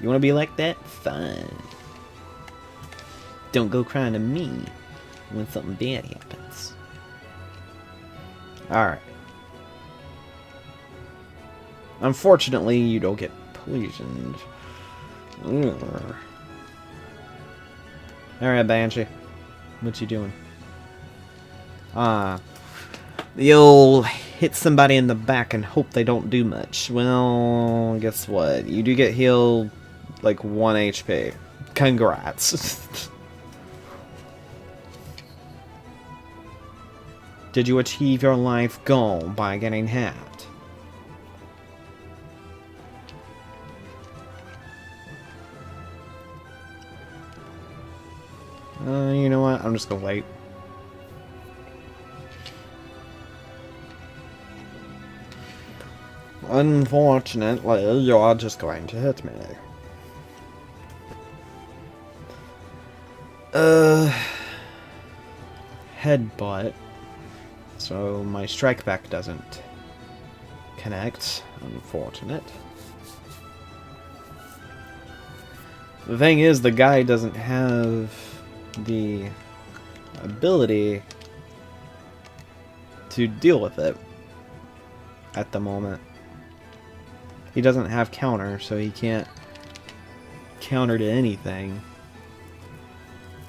Speaker 1: You wanna be like that? Fine. Don't go crying to me when something bad happens. Alright. Unfortunately, you don't get poisoned. Alright, Banshee. What you doing? You'll hit somebody in the back and hope they don't do much. Well, guess what? You do get healed like 1 HP. Congrats. Did you achieve your life goal by getting hit? You know what? I'm just gonna wait. Unfortunately, you're just going to hit me. Headbutt. So my strike back doesn't connect. Unfortunate. The thing is, the guy doesn't have the ability to deal with it at the moment. He doesn't have counter, so he can't counter to anything.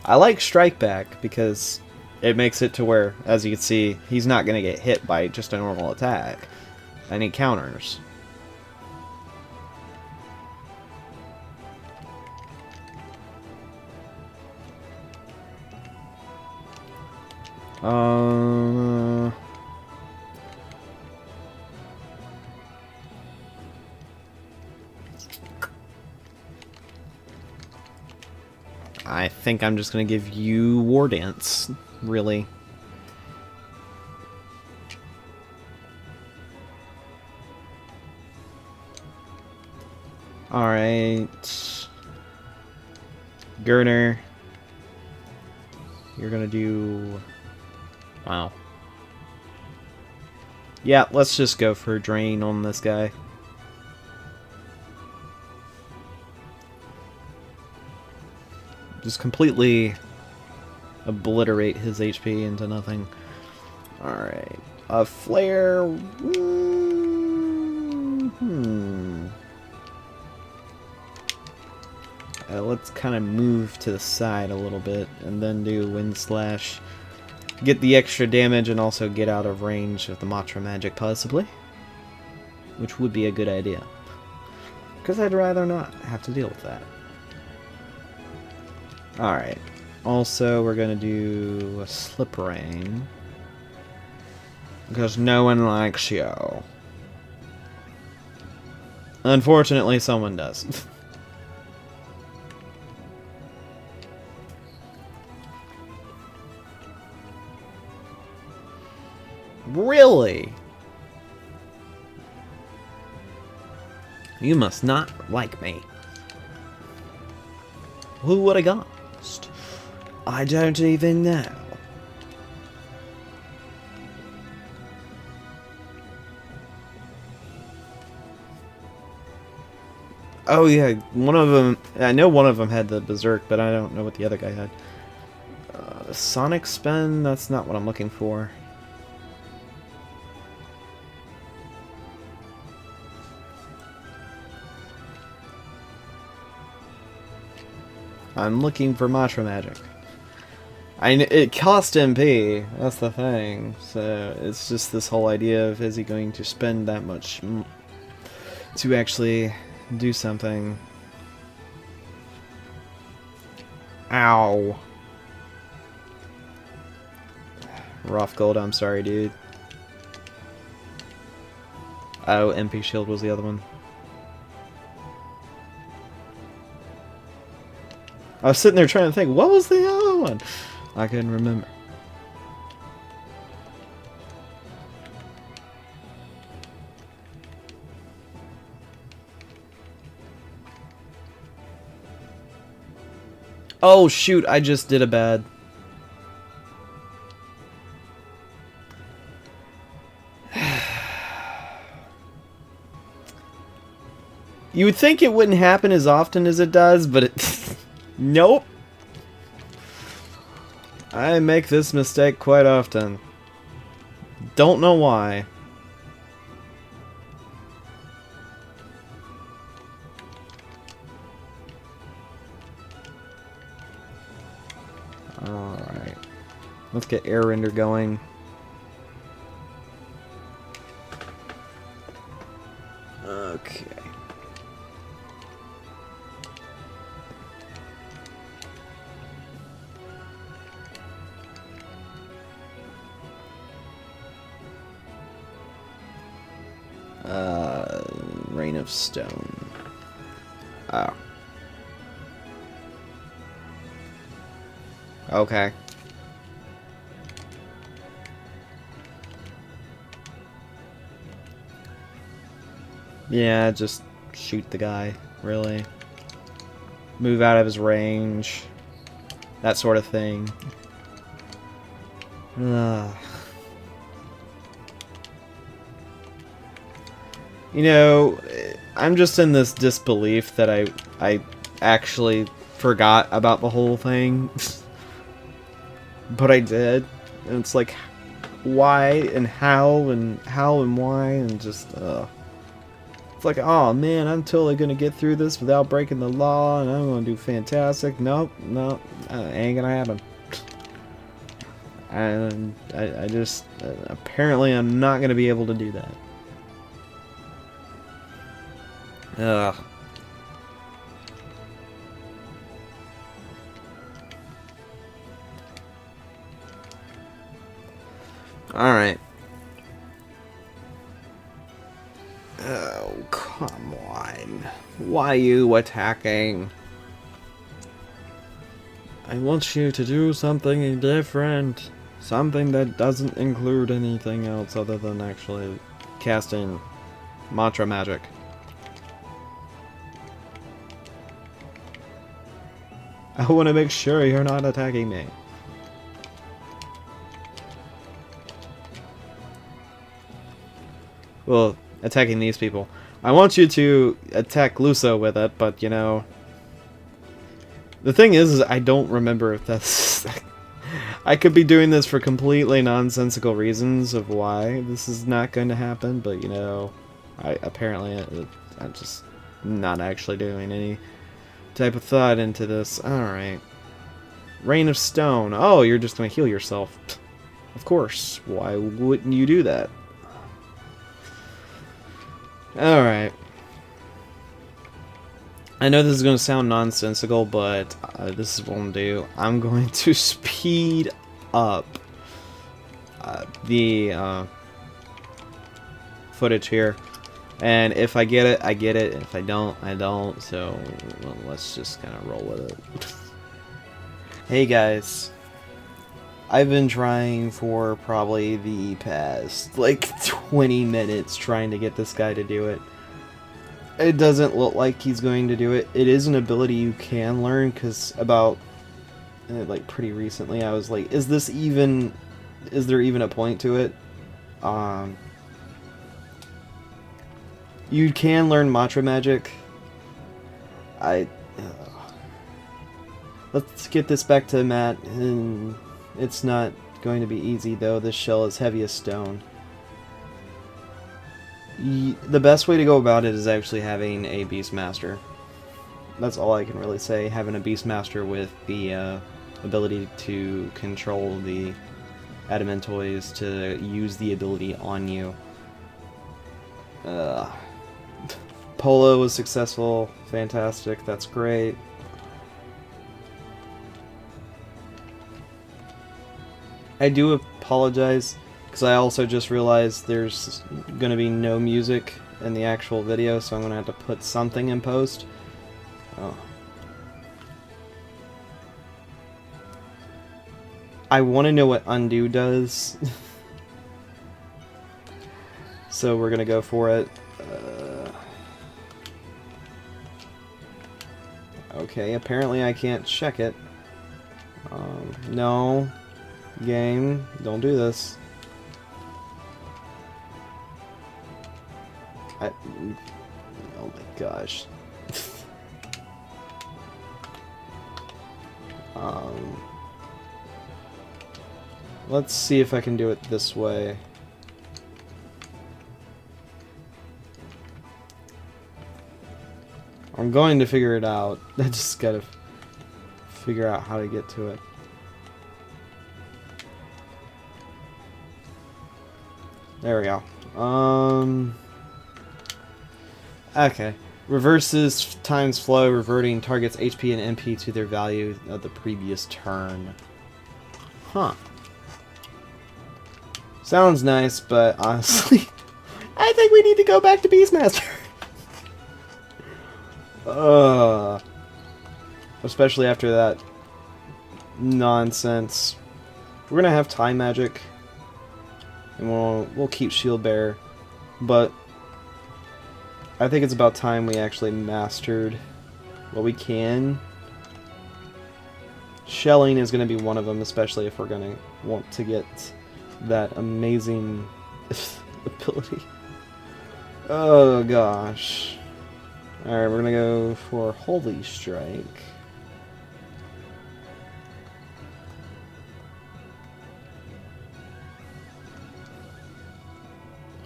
Speaker 1: I like strike back because it makes it to where, as you can see, he's not going to get hit by just a normal attack. And he counters. I think I'm just going to give you War Dance, really. Alright. Gurner. You're going to do... Wow. Yeah, let's just go for Drain on this guy. Just completely obliterate his HP into nothing. Alright. A Flare... let's kind of move to the side a little bit and then do Wind Slash. Get the extra damage and also get out of range of the Matra magic, possibly. Which would be a good idea. Because I'd rather not have to deal with that. Alright. Also, we're going to do a Slip Rain. Because no one likes you. Unfortunately, someone does. Really? You must not like me. Who would have guessed? I don't even know. Oh yeah, one of them, I know one of them had the Berserk, but I don't know what the other guy had. Sonic Spin, that's not what I'm looking for. I'm looking for Matra Magic. It cost MP, that's the thing. So it's just this whole idea of, is he going to spend that much to actually do something? Ow. Rough Gold, I'm sorry, dude. Oh, MP Shield was the other one. I was sitting there trying to think, what was the other one? I couldn't remember. Oh shoot, I just did a bad. You would think it wouldn't happen as often as it does, but it... Nope. I make this mistake quite often. Don't know why. Let's get air render going. Okay. Rain of Stone. Oh. Okay. Yeah, just shoot the guy, really. Move out of his range. That sort of thing. Ugh. You know, I'm just in this disbelief that I actually forgot about the whole thing. But I did. And it's like, why and how and why and just, It's like, oh man, I'm totally gonna get through this without breaking the law and I'm gonna do fantastic. Nope, ain't gonna happen. And I just, apparently I'm not gonna be able to do that. Ugh. Alright. Oh, come on. Why are you attacking? I want you to do something different. Something that doesn't include anything else other than actually casting mantra magic. I want to make sure you're not attacking me. Well, attacking these people. I want you to attack Luso with it, but you know... The thing is I don't remember if that's... I could be doing this for completely nonsensical reasons of why this is not going to happen, but you know... I'm just not actually doing any type of thought into this. Alright. Rain of Stone. Oh, you're just going to heal yourself. Of course. Why wouldn't you do that? Alright. I know this is going to sound nonsensical, but this is what I'm going to do. I'm going to speed up the footage here. And if I get it, I get it. If I don't, I don't. So, well, let's just kind of roll with it. Hey guys. I've been trying for probably the past, like, 20 minutes trying to get this guy to do it. It doesn't look like he's going to do it. It is an ability you can learn, because about, like, pretty recently I was like, is there even a point to it? You can learn mantra magic. Let's get this back to Matt, and it's not going to be easy though. This shell is heavy as stone. The best way to go about it is actually having a Beastmaster. That's all I can really say. Having a Beastmaster with the ability to control the Adamantoids to use the ability on you. Polo was successful. Fantastic. That's great. I do apologize, because I also just realized there's going to be no music in the actual video, so I'm going to have to put something in post. Oh. I want to know what undo does. So we're going to go for it. Okay, apparently I can't check it. No. Game, don't do this. Oh my gosh. Let's see if I can do it this way. I'm going to figure it out. I just gotta figure out how to get to it. There we go. Okay. Reverses times flow, reverting target's HP and MP to their value of the previous turn. Huh. Sounds nice, but honestly, I think we need to go back to Beastmaster. Especially after that nonsense. We're gonna have time magic, and we'll keep shield bearer, but I think it's about time we actually mastered what we can. Shelling is gonna be one of them, especially if we're gonna want to get that amazing ability. Oh gosh. Alright, we're gonna go for Holy Strike.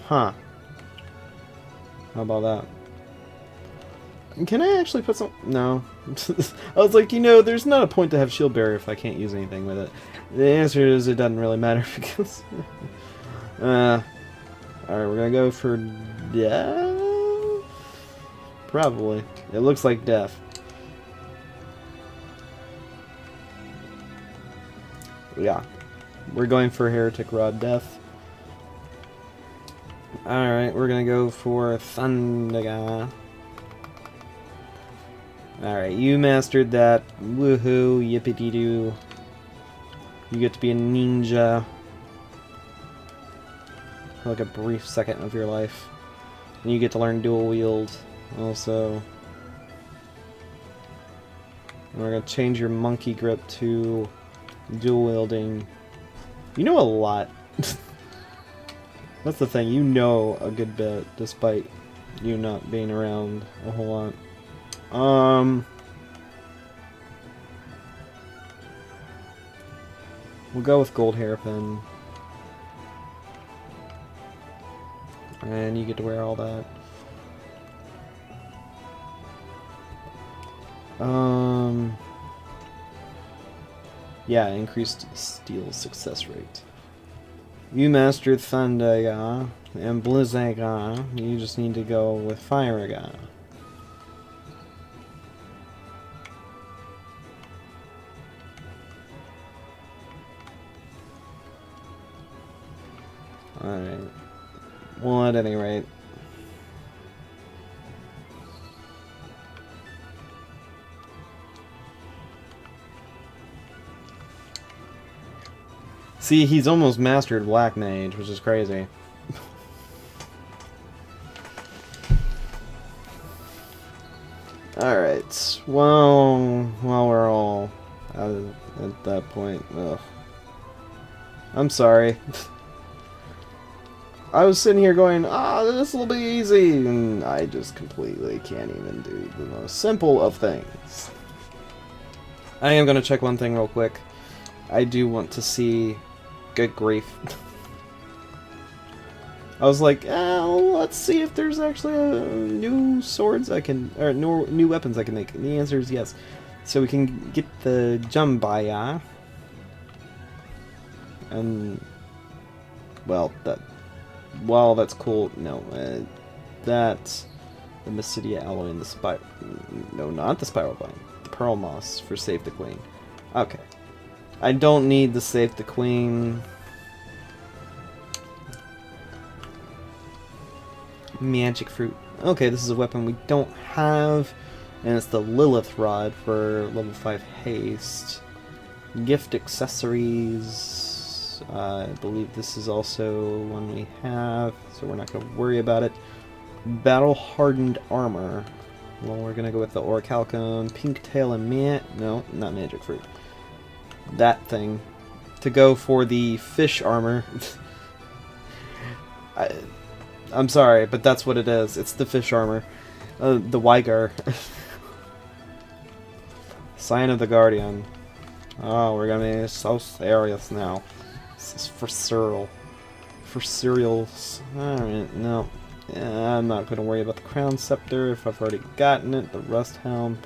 Speaker 1: Huh. How about that? Can I actually put some... No. I was like, you know, there's not a point to have shield barrier if I can't use anything with it. The answer is it doesn't really matter because... Alright, we're gonna go for death? Probably. It looks like death. Yeah. We're going for Heretic Rod Death. Alright, we're gonna go for Thundaga. Alright, you mastered that. Woohoo, yippee-dee-doo. You get to be a ninja. For like a brief second of your life. And you get to learn dual wield also. And we're gonna change your monkey grip to dual wielding. You know a lot. That's the thing, you know a good bit, despite you not being around a whole lot. We'll go with Gold Hairpin. And you get to wear all that. Yeah, increased steal success rate. You mastered Thundaga and Blizzaga. You just need to go with Fireaga. Alright. Well, at any rate. See, he's almost mastered Black Mage, which is crazy. Alright, well, we're all at that point. Ugh. I'm sorry. I was sitting here going, this will be easy, and I just completely can't even do the most simple of things. I am going to check one thing real quick. I do want to see... Good grief. I was like, let's see if there's actually new swords I can, or new weapons I can make. And the answer is yes. So we can get the Jambaya. And, well, that's cool. No, that's the Mysidia Alloy and the Spiral. No, not the Spiral Vine. The Pearl Moss for Save the Queen. Okay. I don't need to save the Queen. Magic Fruit. Okay, this is a weapon we don't have. And it's the Lilith Rod for level 5 haste. Gift accessories. I believe this is also one we have, so we're not going to worry about it. Battle Hardened Armor. Well, we're going to go with the Orichalcum, Pink Tail, and no, not Magic Fruit. That thing. To go for the fish armor. I'm sorry, but that's what it is. It's the fish armor. The Wygar. Sign of the Guardian. Oh, we're gonna be so serious now. This is for cereal. For cereals. Alright, no. Yeah, I'm not gonna worry about the Crown Scepter if I've already gotten it. The Rust Helm.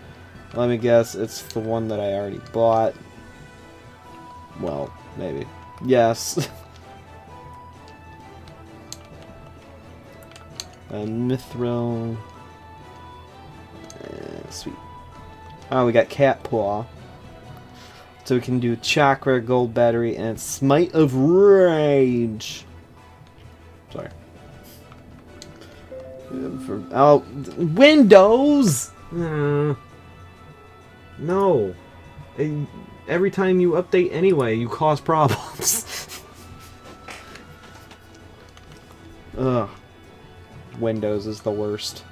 Speaker 1: Let me guess, it's the one that I already bought. Well, maybe. Yes. Mithril. Sweet. Oh, we got Cat Paw. So we can do Chakra, Gold Battery, and Smite of Rage. Sorry. Oh, Windows! No. Every time you update anyway, you cause problems. Ugh. Windows is the worst.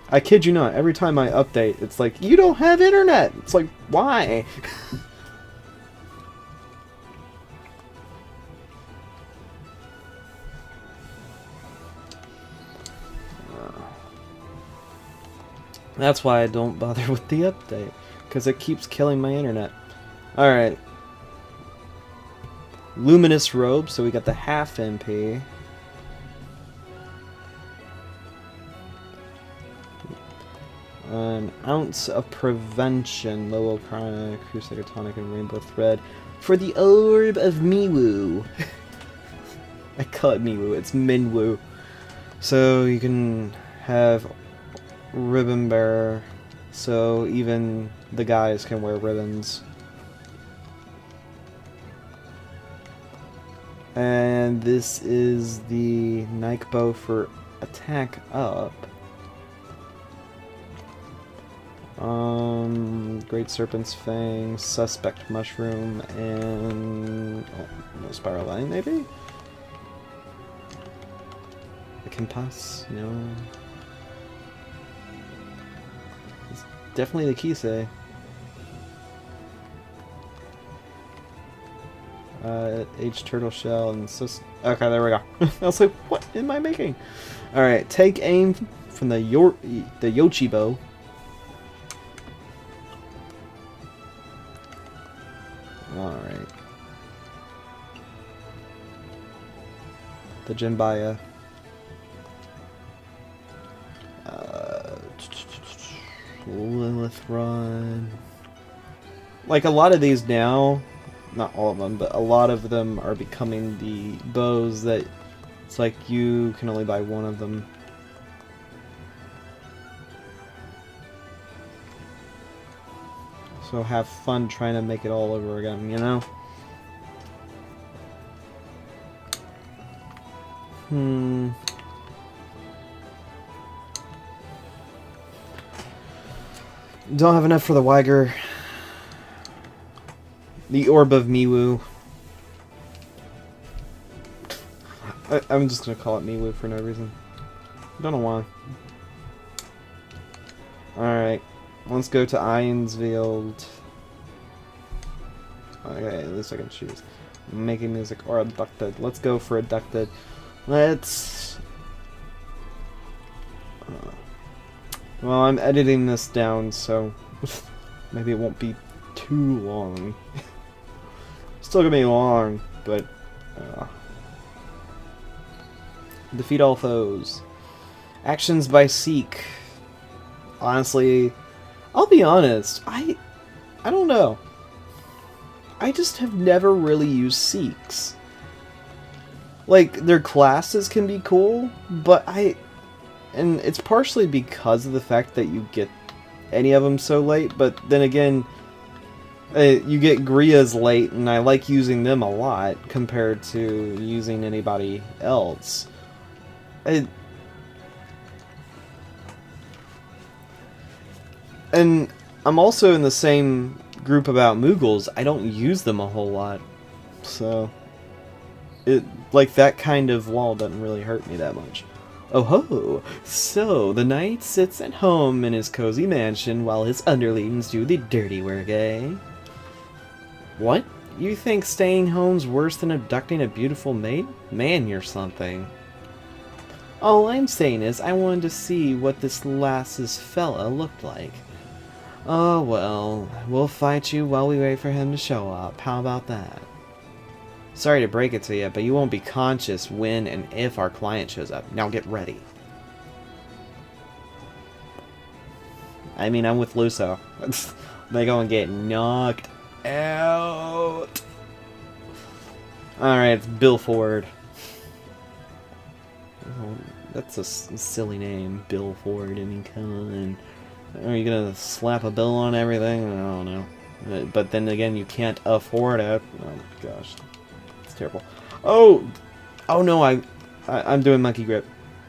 Speaker 1: I kid you not, every time I update, it's like, you don't have internet! It's like, why? That's why I don't bother with the update, because it keeps killing my internet. Alright. Luminous Robe, so we got the half MP. An ounce of prevention, Lowell Chronic, Crusader Tonic, and Rainbow Thread for the Orb of Miwu. I call it Miwu, it's Minwu. So you can have Ribbon Bearer, so even the guys can wear ribbons. And this is the Nike Bow for attack up. Great Serpent's Fang, Suspect Mushroom, and no Spiral Line, maybe? I can pass, no. It's definitely the Kisei. Aged Turtle Shell and okay, there we go. I was like, what am I making? Alright, take aim from the Yoshi Bow. Alright. The Jinbaya. Lilith Run. Like a lot of these now, not all of them, but a lot of them are becoming the bows that it's like you can only buy one of them. So have fun trying to make it all over again, you know? Don't have enough for the Weiger. The Orb of Miwu. I'm just gonna call it Miwu for no reason. Don't know why. Alright. Let's go to Ironsfield. Okay, at least I can choose. Making music or abducted. Let's go for abducted. Let's... well, I'm editing this down, so maybe it won't be too long. Still gonna be long, but... defeat all foes. Actions by Seek. Honestly... I'll be honest, I don't know. I just have never really used Seeks. Like, their classes can be cool, but and it's partially because of the fact that you get any of them so late, but then again, you get Grias late, and I like using them a lot compared to using anybody else. And I'm also in the same group about Moogles. I don't use them a whole lot. So, like, that kind of wall doesn't really hurt me that much. Oh ho! So, the knight sits at home in his cozy mansion while his underlings do the dirty work, eh? What? You think staying home's worse than abducting a beautiful maid? Man, you're something. All I'm saying is I wanted to see what this lass's fella looked like. Oh well, we'll fight you while we wait for him to show up. How about that? Sorry to break it to you, but you won't be conscious when and if our client shows up. Now get ready. I mean, I'm with Luso. They gonna get knocked out. Alright, it's Bill Ford. Oh, that's a silly name, Bill Ford. I mean, come on. Are you gonna slap a bill on everything? I don't know. But then again, you can't afford it. Oh my gosh, it's terrible. Oh, oh no, I'm doing monkey grip.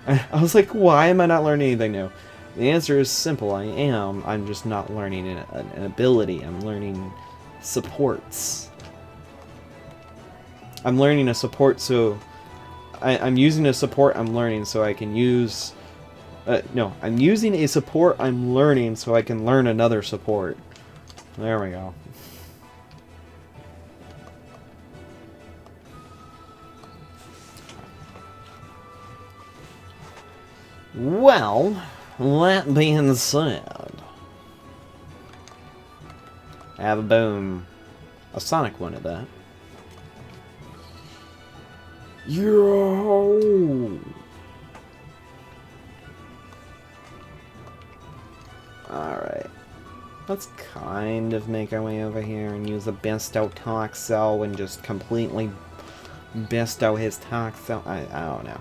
Speaker 1: I was like, why am I not learning anything new? The answer is simple. I am. I'm just not learning an ability. I'm learning supports. I'm learning a support, so I'm using a support I'm learning so I can use. No, I'm using a support I'm learning so I can learn another support. There we go. Well, that being said, have a boom. A Sonic one at that.
Speaker 2: Yo!
Speaker 1: Alright. Let's kind of make our way over here and use a besto Toxel and just completely besto his Toxel. I don't know.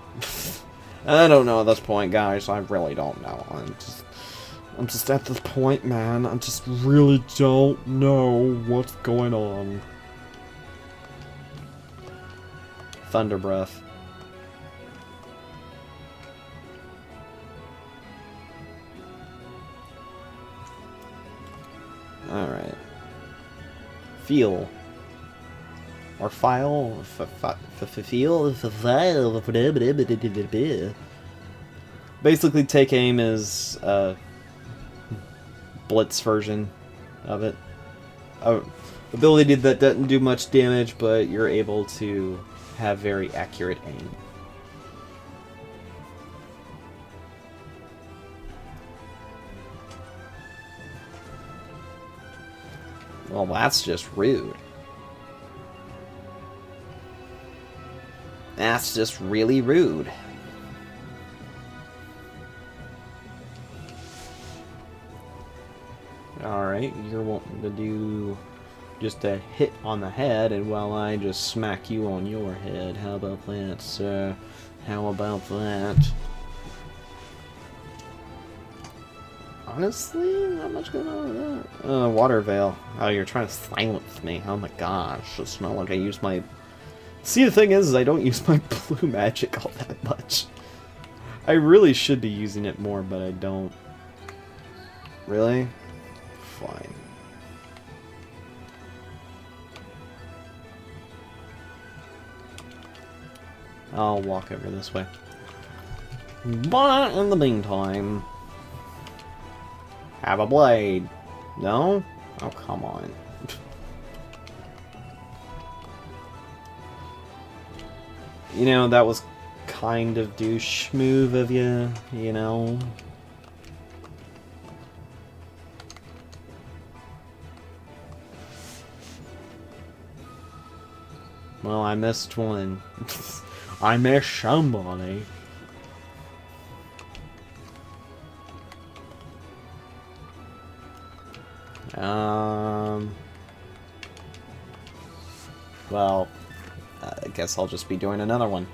Speaker 1: I don't know at this point, guys. I really don't know. I'm just at this point, man. I just really don't know what's going on. Thunder Breath. Alright. Feel. Or file. Feel. Basically, take aim is Blitz version of it. Ability that doesn't do much damage, but you're able to have very accurate aim. Well, that's just rude. That's just really rude. Alright, you're wanting to do just a hit on the head, and while I just smack you on your head. How about that, sir? How about that? Honestly, not much going on with that. Water Veil. Oh, you're trying to silence me. Oh my gosh, it's not like I use my... See, the thing is I don't use my blue magic all that much. I really should be using it more, but I don't. Really? Fine. I'll walk over this way. But in the meantime... Have a blade. No? Oh, come on. You know, that was kind of douche move of you, you know? Well, I missed one. I missed somebody. Well, I guess I'll just be doing another one.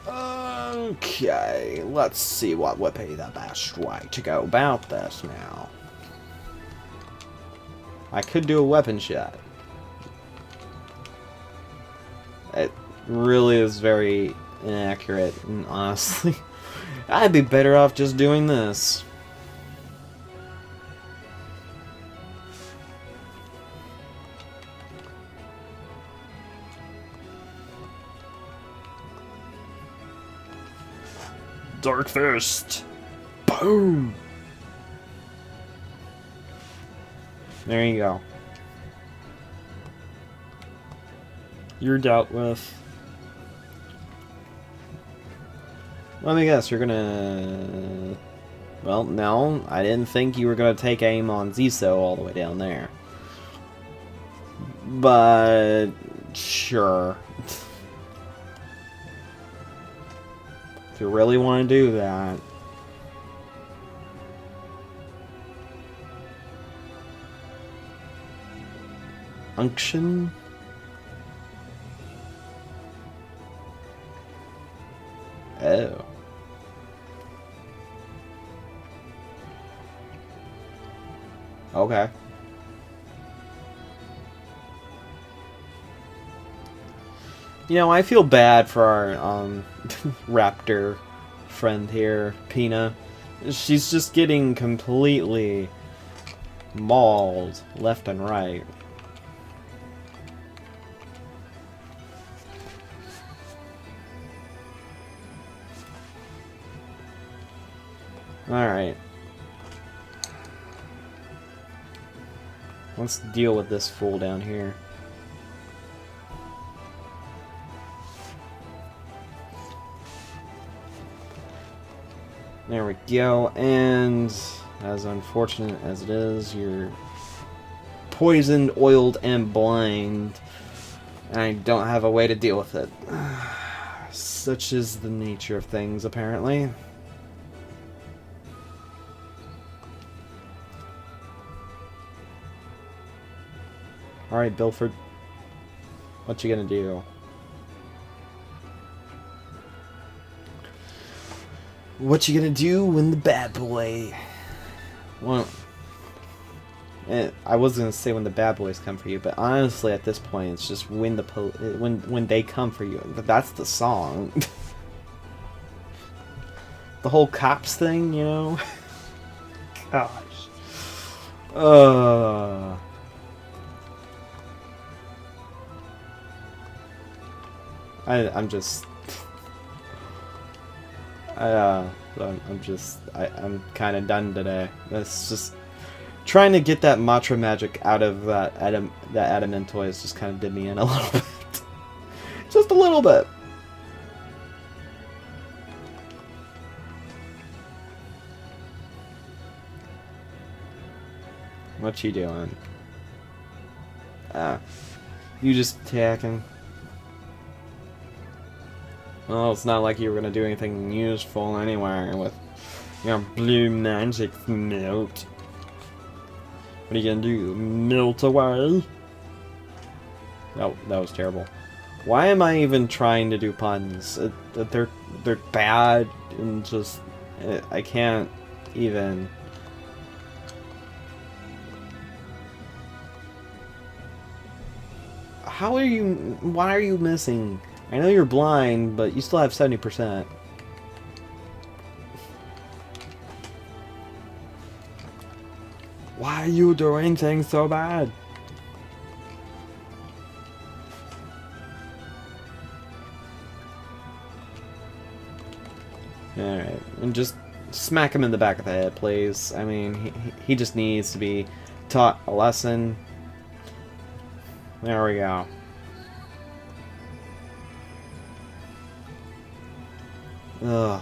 Speaker 1: Okay, let's see what would be the best way to go about this now. I could do a weapon shot. It really is very inaccurate, and honestly, I'd be better off just doing this.
Speaker 2: Dark Fist! Boom!
Speaker 1: There you go. You're dealt with. Let me guess, you're gonna... Well, no, I didn't think you were gonna take aim on Ziso all the way down there. But... sure. If you really want to do that... Unction? Okay. You know, I feel bad for our raptor friend here, Pina. She's just getting completely mauled left and right. Alright. Let's deal with this fool down here. There we go, and as unfortunate as it is, you're poisoned, oiled, and blind. And I don't have a way to deal with it. Such is the nature of things, apparently. Alright, Bilford. What you gonna do? What you gonna do when the bad boy... Well... I was gonna say when the bad boys come for you, but honestly at this point it's just when the when they come for you. But that's the song. The whole cops thing, you know? Gosh. I'm just... I'm kind of done today. That's just... Trying to get that Matra magic out of that Adamantoise just kind of did me in a little bit. Just a little bit. What you doing? You just attacking. Well, it's not like you were gonna do anything useful anyway with your blue magic melt. What are you gonna do? Melt away? Oh, that was terrible. Why am I even trying to do puns? They're bad and just I can't even. How are you? Why are you missing? I know you're blind, but you still have 70%. Why are you doing things so bad? Alright, and just smack him in the back of the head, please. I mean, he just needs to be taught a lesson. There we go. Ugh.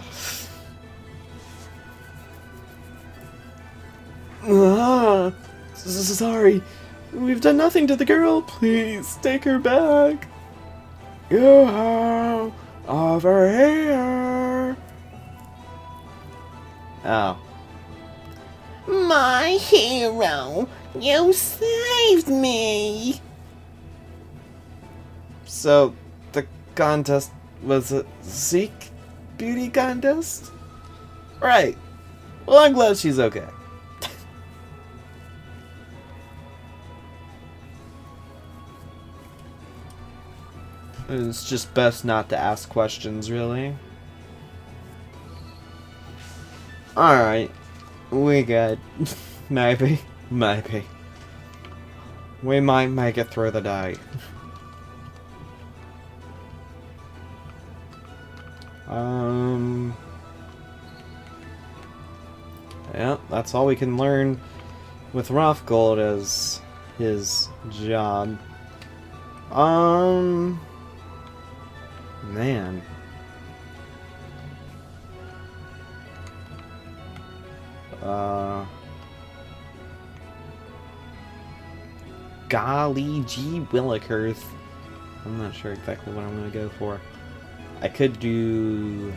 Speaker 1: Sorry. We've done nothing to the girl. Please, take her back. Yeah, over here. Oh.
Speaker 3: My hero, you saved me.
Speaker 1: So, the contest was a Seek beauty contest? Right. Well, I'm glad she's okay. It's just best not to ask questions, really. Alright. We good. Maybe. Maybe. We might make it through the day. Yeah, that's all we can learn with Rothgold as his job. Man. Golly gee willikers. I'm not sure exactly what I'm gonna go for. I could do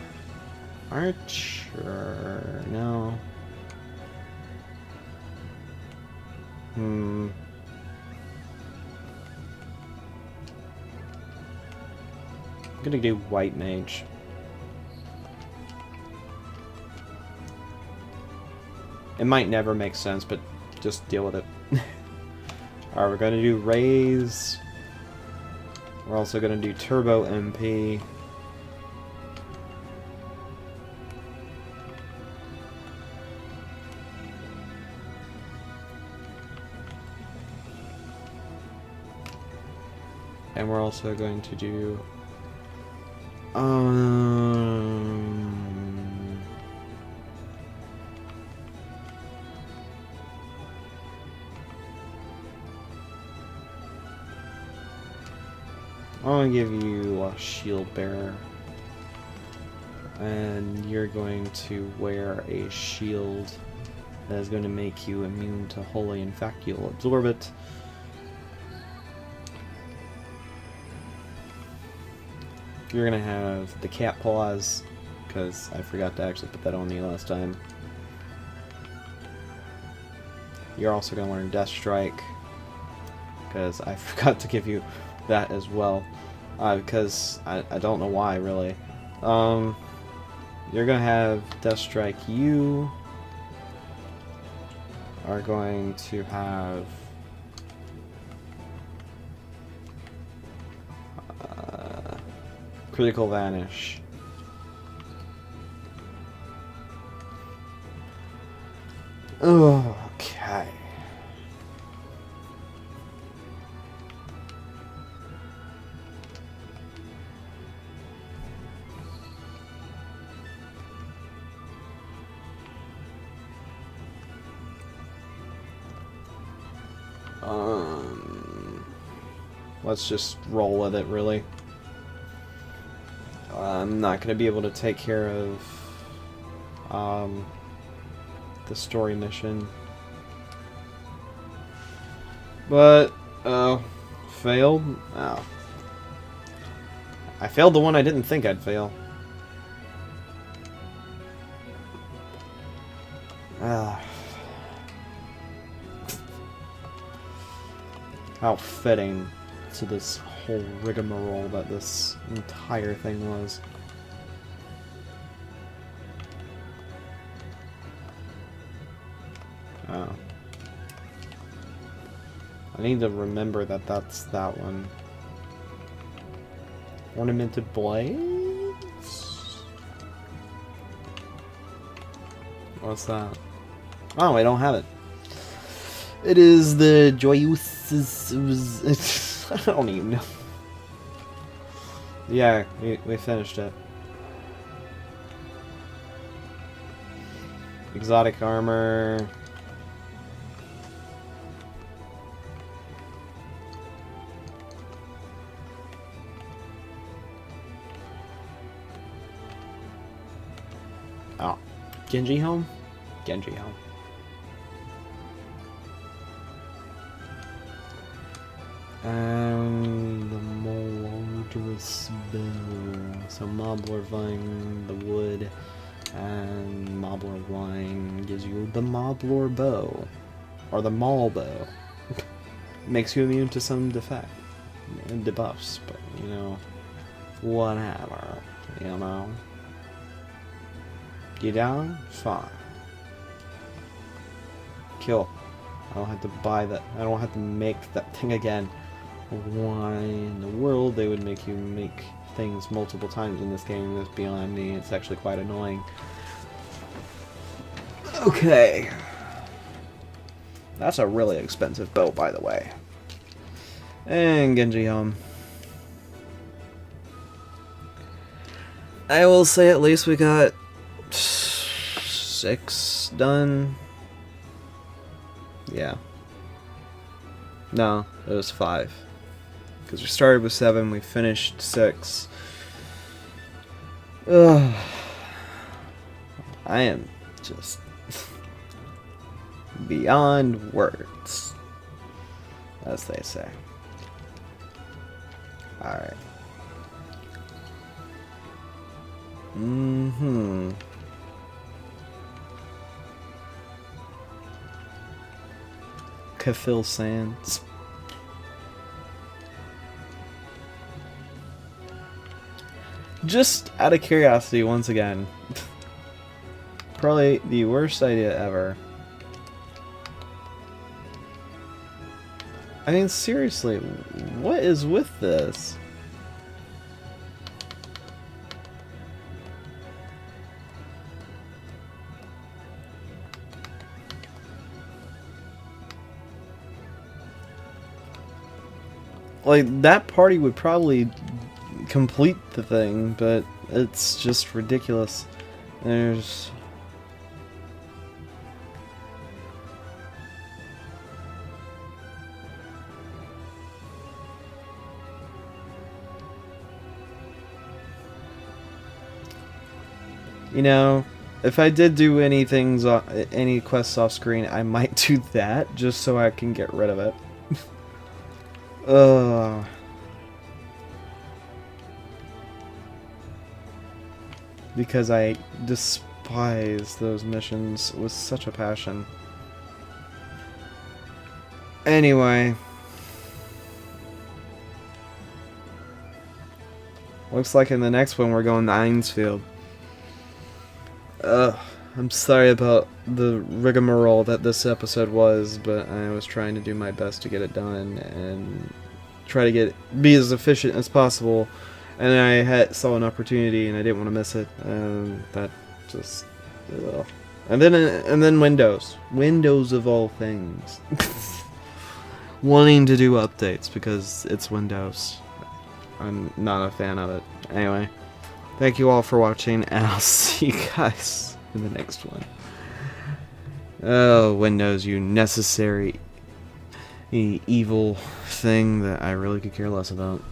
Speaker 1: Archer. No. I'm gonna do White Mage. It might never make sense, but just deal with it. Alright, we're gonna do raise. We're also gonna do turbo MP. And we're also going to do I'm gonna give you a shield bearer, and you're going to wear a shield that is going to make you immune to holy. In fact, you'll absorb it. You're gonna have the cat paws, because I forgot to actually put that on you last time. You're also gonna learn Death Strike, because I forgot to give you that as well. Because I don't know why, really. You're gonna have Death Strike. You are going to have Critical Vanish. Okay. Let's just roll with it, really. I'm not going to be able to take care of the story mission. But, failed? Oh. I failed the one I didn't think I'd fail. How fitting to this whole rigmarole that this entire thing was. Oh. I need to remember that that's that one. Ornamented blades? What's that? Oh, I don't have it. It is the Joyeuse... I don't even know. Yeah, we finished it. Exotic armor. Oh. Genji home? Genji home. And the Molodrous Bill. So Moblor Vine, the wood, and Moblor Wine gives you the Moblor Bow. Or the Maul Bow. Makes you immune to some defect. And debuffs, but you know, whatever. You know. Get down? Fine. Kill. I don't have to buy that. I don't have to make that thing again. Why in the world they would make you make things multiple times in this game is beyond me. It's actually quite annoying. Okay. That's a really expensive bow, by the way. And Genji home. I will say at least we got 6 done. Yeah. No, it was 5. Because we started with 7, we finished 6. Ugh. I am just beyond words, as they say. Alright. Kafil Sands. Just out of curiosity, once again. Probably the worst idea ever. I mean, seriously, what is with this? Like, that party would probably complete the thing, but it's just ridiculous. There's... You know, if I did do any quests off screen, I might do that just so I can get rid of it. Ugh. Because I despise those missions with such a passion. Anyway. Looks like in the next one we're going to Ainsfield. I'm sorry about the rigmarole that this episode was, but I was trying to do my best to get it done and try to be as efficient as possible. And I saw an opportunity and I didn't want to miss it. That just, ugh. And then Windows of all things, wanting to do updates because it's Windows. I'm not a fan of it. Anyway. Thank you all for watching, and I'll see you guys in the next one. Oh, Windows, you necessary evil thing that I really could care less about.